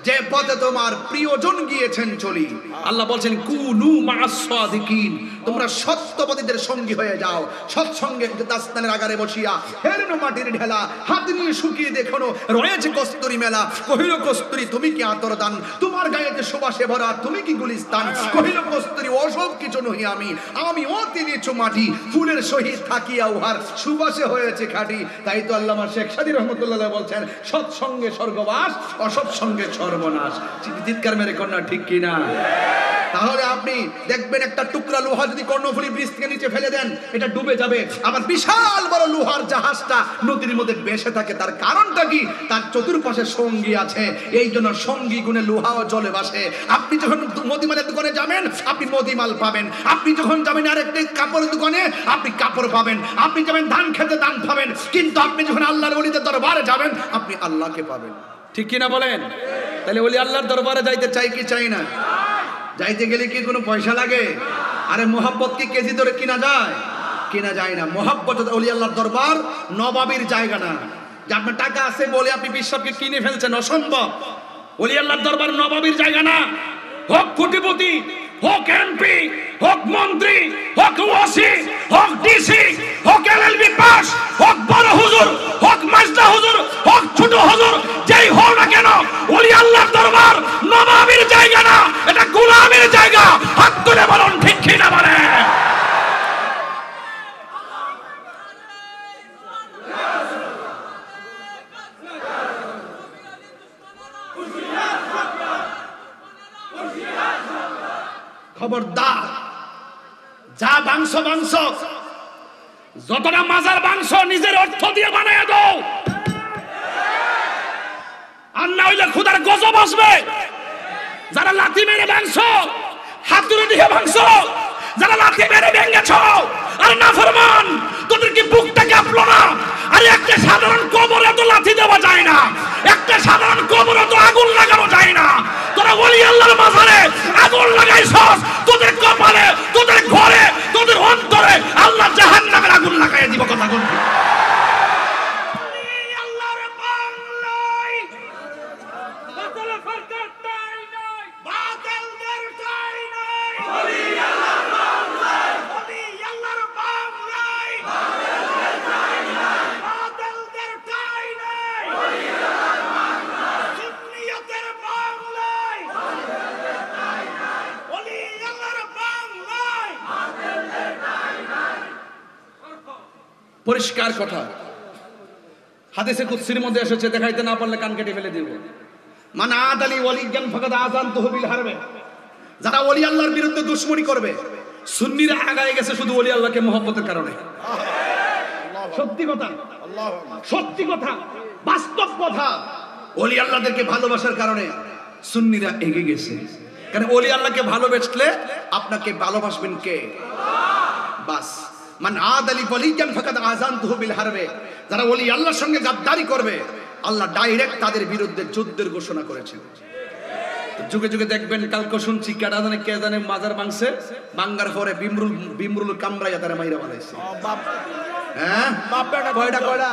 যে পথে তোমার প্রিয়জন গিয়েছেন চলি। আল্লাহ বলছেন কুনু মা'আস সাদিকিন, তোমরা সত্যবাদীদের সঙ্গী হয়ে যাও। সৎসঙ্গে দাস্তানের আগারে বসিয়া হেরনো মাটির ঢেলা, হাত নিয়ে শুকিয়ে দেখো রয়েছে কস্তুরি মেলা। কহিল কস্তুরি তুমি কি আতর দান, তোমার গায়েতে সুবাসে ভরা তুমি কি গুলিস্তান। কহিল কস্তুরি ওসব কিছু নহি আমি, আমি অতি নিচু মাটি, ফুলের সহিত থাকিয়া উহার সুবাসে হয়েছে খাঁটি। তাই তো আল্লামা শেখ সাদী রহমতুল্লাহ বলছেন সৎসঙ্গে স্বর্গবাস, অসৎসঙ্গে সর্বনাশ। চিৎকার মেরে কন্যা ঠিক কিনা? তাহলে আপনি দেখবেন একটা টুকরা লোহা যদি কর্ণফুলী ব্রিজ থেকে নিচে ফেলে দেন, এটা ডুবে যাবে। আবার বিশাল বড় লোহার জাহাজটা নদীর মধ্যে ভেসে থাকে, তার কারণটা কি? তার চতুর্পাশে সঙ্গী আছে, এই জন্য সঙ্গী গুণে লোহাও জলে ভাসে। আপনি যখন মুদিমালের দোকানে যাবেন আপনি মুদিমাল পাবেন, আপনি যখন যাবেন আরেকটি কাপড়ের দোকানে আপনি কাপড় পাবেন, আপনি যাবেন ধান খেতে ধান পাবেন। কিন্তু আপনি যখন আল্লাহর ওলিদের দরবারে যাবেন আপনি আল্লাহকে পাবেন। ঠিক কিনা বলেন? তাহলে ওলি আল্লাহর দরবারে যাইতে চাই কি চাই না? যাইতে গেলে কি কোনো পয়সা লাগে? আরে মোহাব্বত কি কেজি ধরে কিনা যায়? কিনা যায় না। মোহাব্বত ওলি আল্লাহর দরবার নবাবির জায়গা না যে আপনার টাকা আছে বলে আপনি বিশ্বকে কিনে ফেলছেন, অসম্ভব। ওলি আল্লাহর দরবার নবাবির জায়গা না। হোক কোটিপতি, হোক এমপি, হোক মন্ত্রী, হোক ওসি, হোক ডিসি, হোক এলএলবি পাস, হোক বড় হুজুর, হোক মাজদা হুজুর, হোক ছোট হুজুর, যেই হোক না কেন ওলি আল্লাহর দরবার নবাবির জায়গা না, এটা গোলামের জায়গা। হাত তুলে বলুন ঠিক কিনা বলেন? খবরদার, যা বাংশ বাংশ, যতটা মাজার বাংশ নিজের অর্থ দিয়ে বানায় দাও, আর না হইলে খুদার গজব আসবে। যারা লাথি মেরে বাংশ, হাতুড়ি দিয়ে বাংশ, যারা লাথি মেরে ভেঙেছ, আর না ফরমান, তোদের কি বুকটা কাঁপলো না? আরে একটা সাধারণ কবরে তো লাথি দেওয়া যায় না, একটা সাধারণ কবরে তো আগুন লাগানো যায় না। তোরা ওলি আল্লাহর মাজারে আগুন লাগাইছস, তোদের কপালে, তোদের ঘরে, তোদের অন্তরে আল্লাহ জাহান্নামের আগুন লাগাই দিব। কথা বলবি আল্লাহর বাংলায় বাতিল সরকার তাই নাই, বাতিলদের তাই নাই, ওলি আল্লাহর বাংলায়, ওলি আল্লাহর বাংলায় বাতিলদের তাই নাই, বাতিলদের তাই নাই, ওলি আল্লাহর বাংলায় সুন্নিয়তের বাংলায় বাতিলদের তাই নাই, ওলি আল্লাহর বাংলায় বাতিলদের তাই নাই। পরিষ্কার কথা, হাদিসে কুদসির মধ্যে এসেছে, দেখাইতে না পারলে কান কেটে ফেলে দিব। মান আদালি ওয়ালিয়ান ফাকাদ আযানতুহু বিল হারবে। যারা ওলি আল্লাহর বিরুদ্ধে দুশমনি করবে, সুন্নিরা আগায় গেছে শুধু ওলি আল্লাহকে মহব্বতের কারণে। সত্যি কথা, সত্যি কথা, বাস্তব কথা। ওলি আল্লাহদেরকে ভালোবাসার কারণে সুন্নিরা এগিয়ে গেছে। কারণ ওলি আল্লাহকে ভালোবাসলে আপনাকে ভালোবাসবেন কে? বাস। মান আদালি ওয়ালিয়ান ফাকাদ আযানতুহু বিল হারবে। যারা ওলি আল্লাহর সঙ্গে গাদ্দারি করবে, আল্লাহ ডাইরেক্ট তাদের বিরুদ্ধে যুদ্ধের ঘোষণা করেছেন। যুগে যুগে দেখবেন, কালকে শুনছি কেডা জানে কে জানে মাজার ভাঙছে, ভাঙ্গার পরে বিমরুল কামরাইয়া তারা মাইরা বানাইছে। হ্যাঁ, কয়টা কয়টা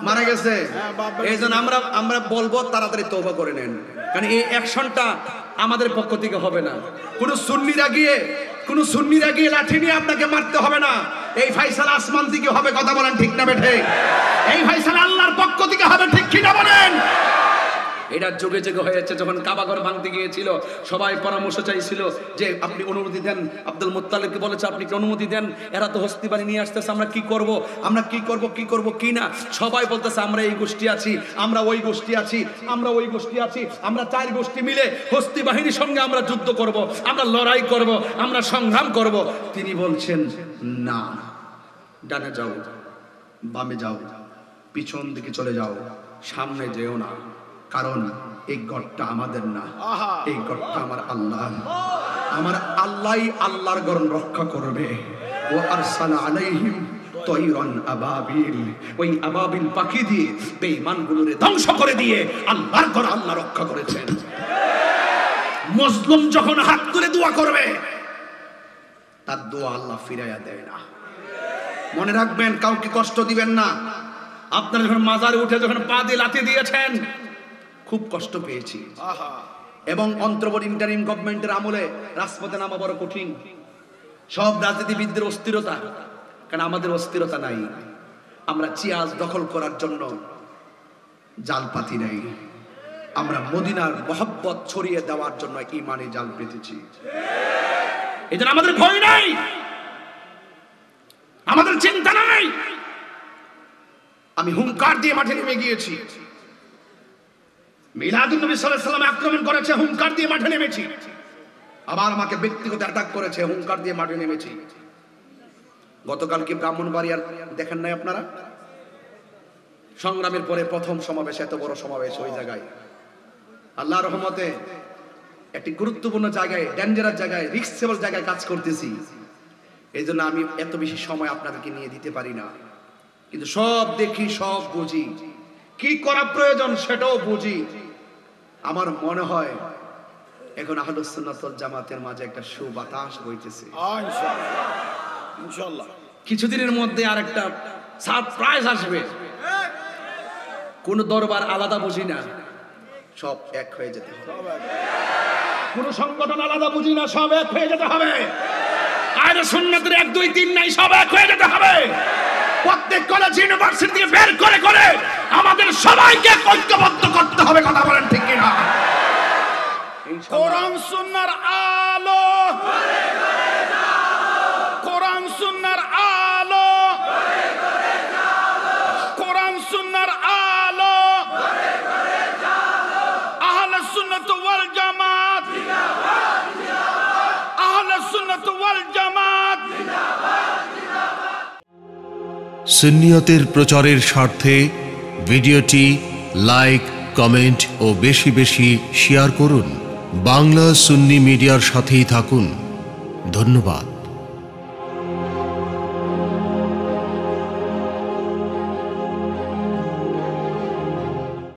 মারা গেছে। এই জন্য আমরা বলবো তাড়াতাড়ি তওবা করে নেন, কারণ এই অ্যাকশনটা আমাদের পক্ষ থেকে হবে না। কোন সুন্নিরা গিয়ে লাঠি নিয়ে আপনাকে মারতে হবে না। এই ফায়সালা আসমান থেকে হবে। কথা বলেন ঠিক না বেঠে? এই ফায়সালা আল্লাহর পক্ষ থেকে হবে, ঠিক কি না বলেন? এটা যুগে যুগে হয়েছে। যখন কাবাঘর ভাঙতে গিয়েছিল, সবাই পরামর্শ চাইছিল যে আপনি অনুমতি দেন। আব্দুল মুত্তালিবকে বলেছে আপনি কি অনুমতি দেন, এরা তো হস্তি বাড়ি নিয়ে আসতেছে, আমরা কি করব, আমরা কি করব কি না। সবাই বলতেছে আমরা এই গোষ্ঠী আছি, আমরা ওই গোষ্ঠী আছি, আমরা ওই গোষ্ঠী আছি, আমরা 4 গোষ্ঠী মিলে হস্তি বাহিনীর সঙ্গে আমরা যুদ্ধ করব, আমরা লড়াই করব, আমরা সংগ্রাম করব। তিনি বলছেন না, ডানে যাও, বামে যাও, পিছন দিকে চলে যাও, সামনে যেও না, কারণ এই গড়টা আমাদের না, এই গড়টা আমার আল্লাহ। আমার আল্লাহই আল্লাহর গড় রক্ষা করবে। ও আরসালা আলাইহিম তায়রান আবাবিল, ওই আবাবিল পাখি দিয়ে বেঈমানগুলোরে ধ্বংস করে দিয়ে আল্লাহর গড় আল্লাহ রক্ষা করেছেন। মুসলিম যখন হাত তুলে দোয়া করবে, তার দোয়া আল্লাহ ফিরাইয়া দেয় না। মনে রাখবেন, কাউকে কষ্ট দিবেন না। আপনারা যখন মাজারে উঠে যখন পা দিয়ে লাথি দিয়েছেন, খুব কষ্ট পেয়েছি। এবং অন্তর্বর্তী ইন্টারিম গভর্নমেন্টের আমলে রাজপথে নামা বড় কঠিন। সব রাজনীতিবিদদের অস্থিরতা, কারণ আমাদের অস্থিরতা নাই। আমরা চিয়াজ দখল করার জন্য জাল পাতি নাই, আমরা মদিনার মহব্বত ছড়িয়ে দেওয়ার জন্য ইমানে জাল পেতেছি। এই জন্য আমাদের ভয় নাই, আমাদের চিন্তা নাই। আমি হুঙ্কার দিয়ে মাঠে নেমে গিয়েছি। মিলাদুন নবী সাল্লাল্লাহু আলাইহি ওয়াসাল্লাম আক্রমণ করেছে, হুঙ্কার দিয়ে মাঠে নেমেছি। আবার আমাকে ব্যক্তিগত অ্যাটাক করেছে, হুঙ্কার দিয়ে মাঠে নেমেছি। গতকাল কি ব্রাহ্মণবাড়িয়ার দেখেন নাই আপনারা? সংগ্রামের পরে প্রথম সমাবেশ, এত বড় সমাবেশ ওই জায়গায়। আল্লাহর রহমতে একটি গুরুত্বপূর্ণ জায়গায়, ডেঞ্জারাস জায়গায়, রিস্কেবল জায়গায় কাজ করতেছি। এই জন্য আমি এত বেশি সময় আপনাদেরকে নিয়ে দিতে পারি না, কিন্তু সব দেখি, সব বুঝি, কি করা প্রয়োজন সেটাও বুঝি। আমার মনে হয় এখন আহলুস সুন্নাত ওয়াল জামাতের মাঝে একটা সুবাতাস বইতেছে। ইনশাআল্লাহ কিছুদিনের মধ্যে আরেকটা সারপ্রাইজ আসবে। কোন দরবার আলাদা বুঝি না, সব এক হয়ে যেতে হবে। কোন সংগঠন আলাদা বুঝি না, সব এক হয়ে যেতে হবে। আহলে সুন্নাতের 1 2 3 নাই, সব এক হয়ে যেতে হবে। প্রত্যেক কলেজ ইউনিভার্সিটি থেকে বের করে করে আমাদের সবাইকে ঐক্যবদ্ধ করতে হবে। কথা বলেন ঠিক কি না? কোরআন সুন্নাহর আলো, কোরআন সুন্নাহর আলো, কোরআন সুন্নাহর আলো, আহলে সুন্নাত ওয়াল জামাত সুন্নিয়তের প্রচারের স্বার্থে ভিডিওটি লাইক, কমেন্ট ও বেশি বেশি শেয়ার করুন। বাংলা সুন্নি মিডিয়ার সাথেই থাকুন। ধন্যবাদ।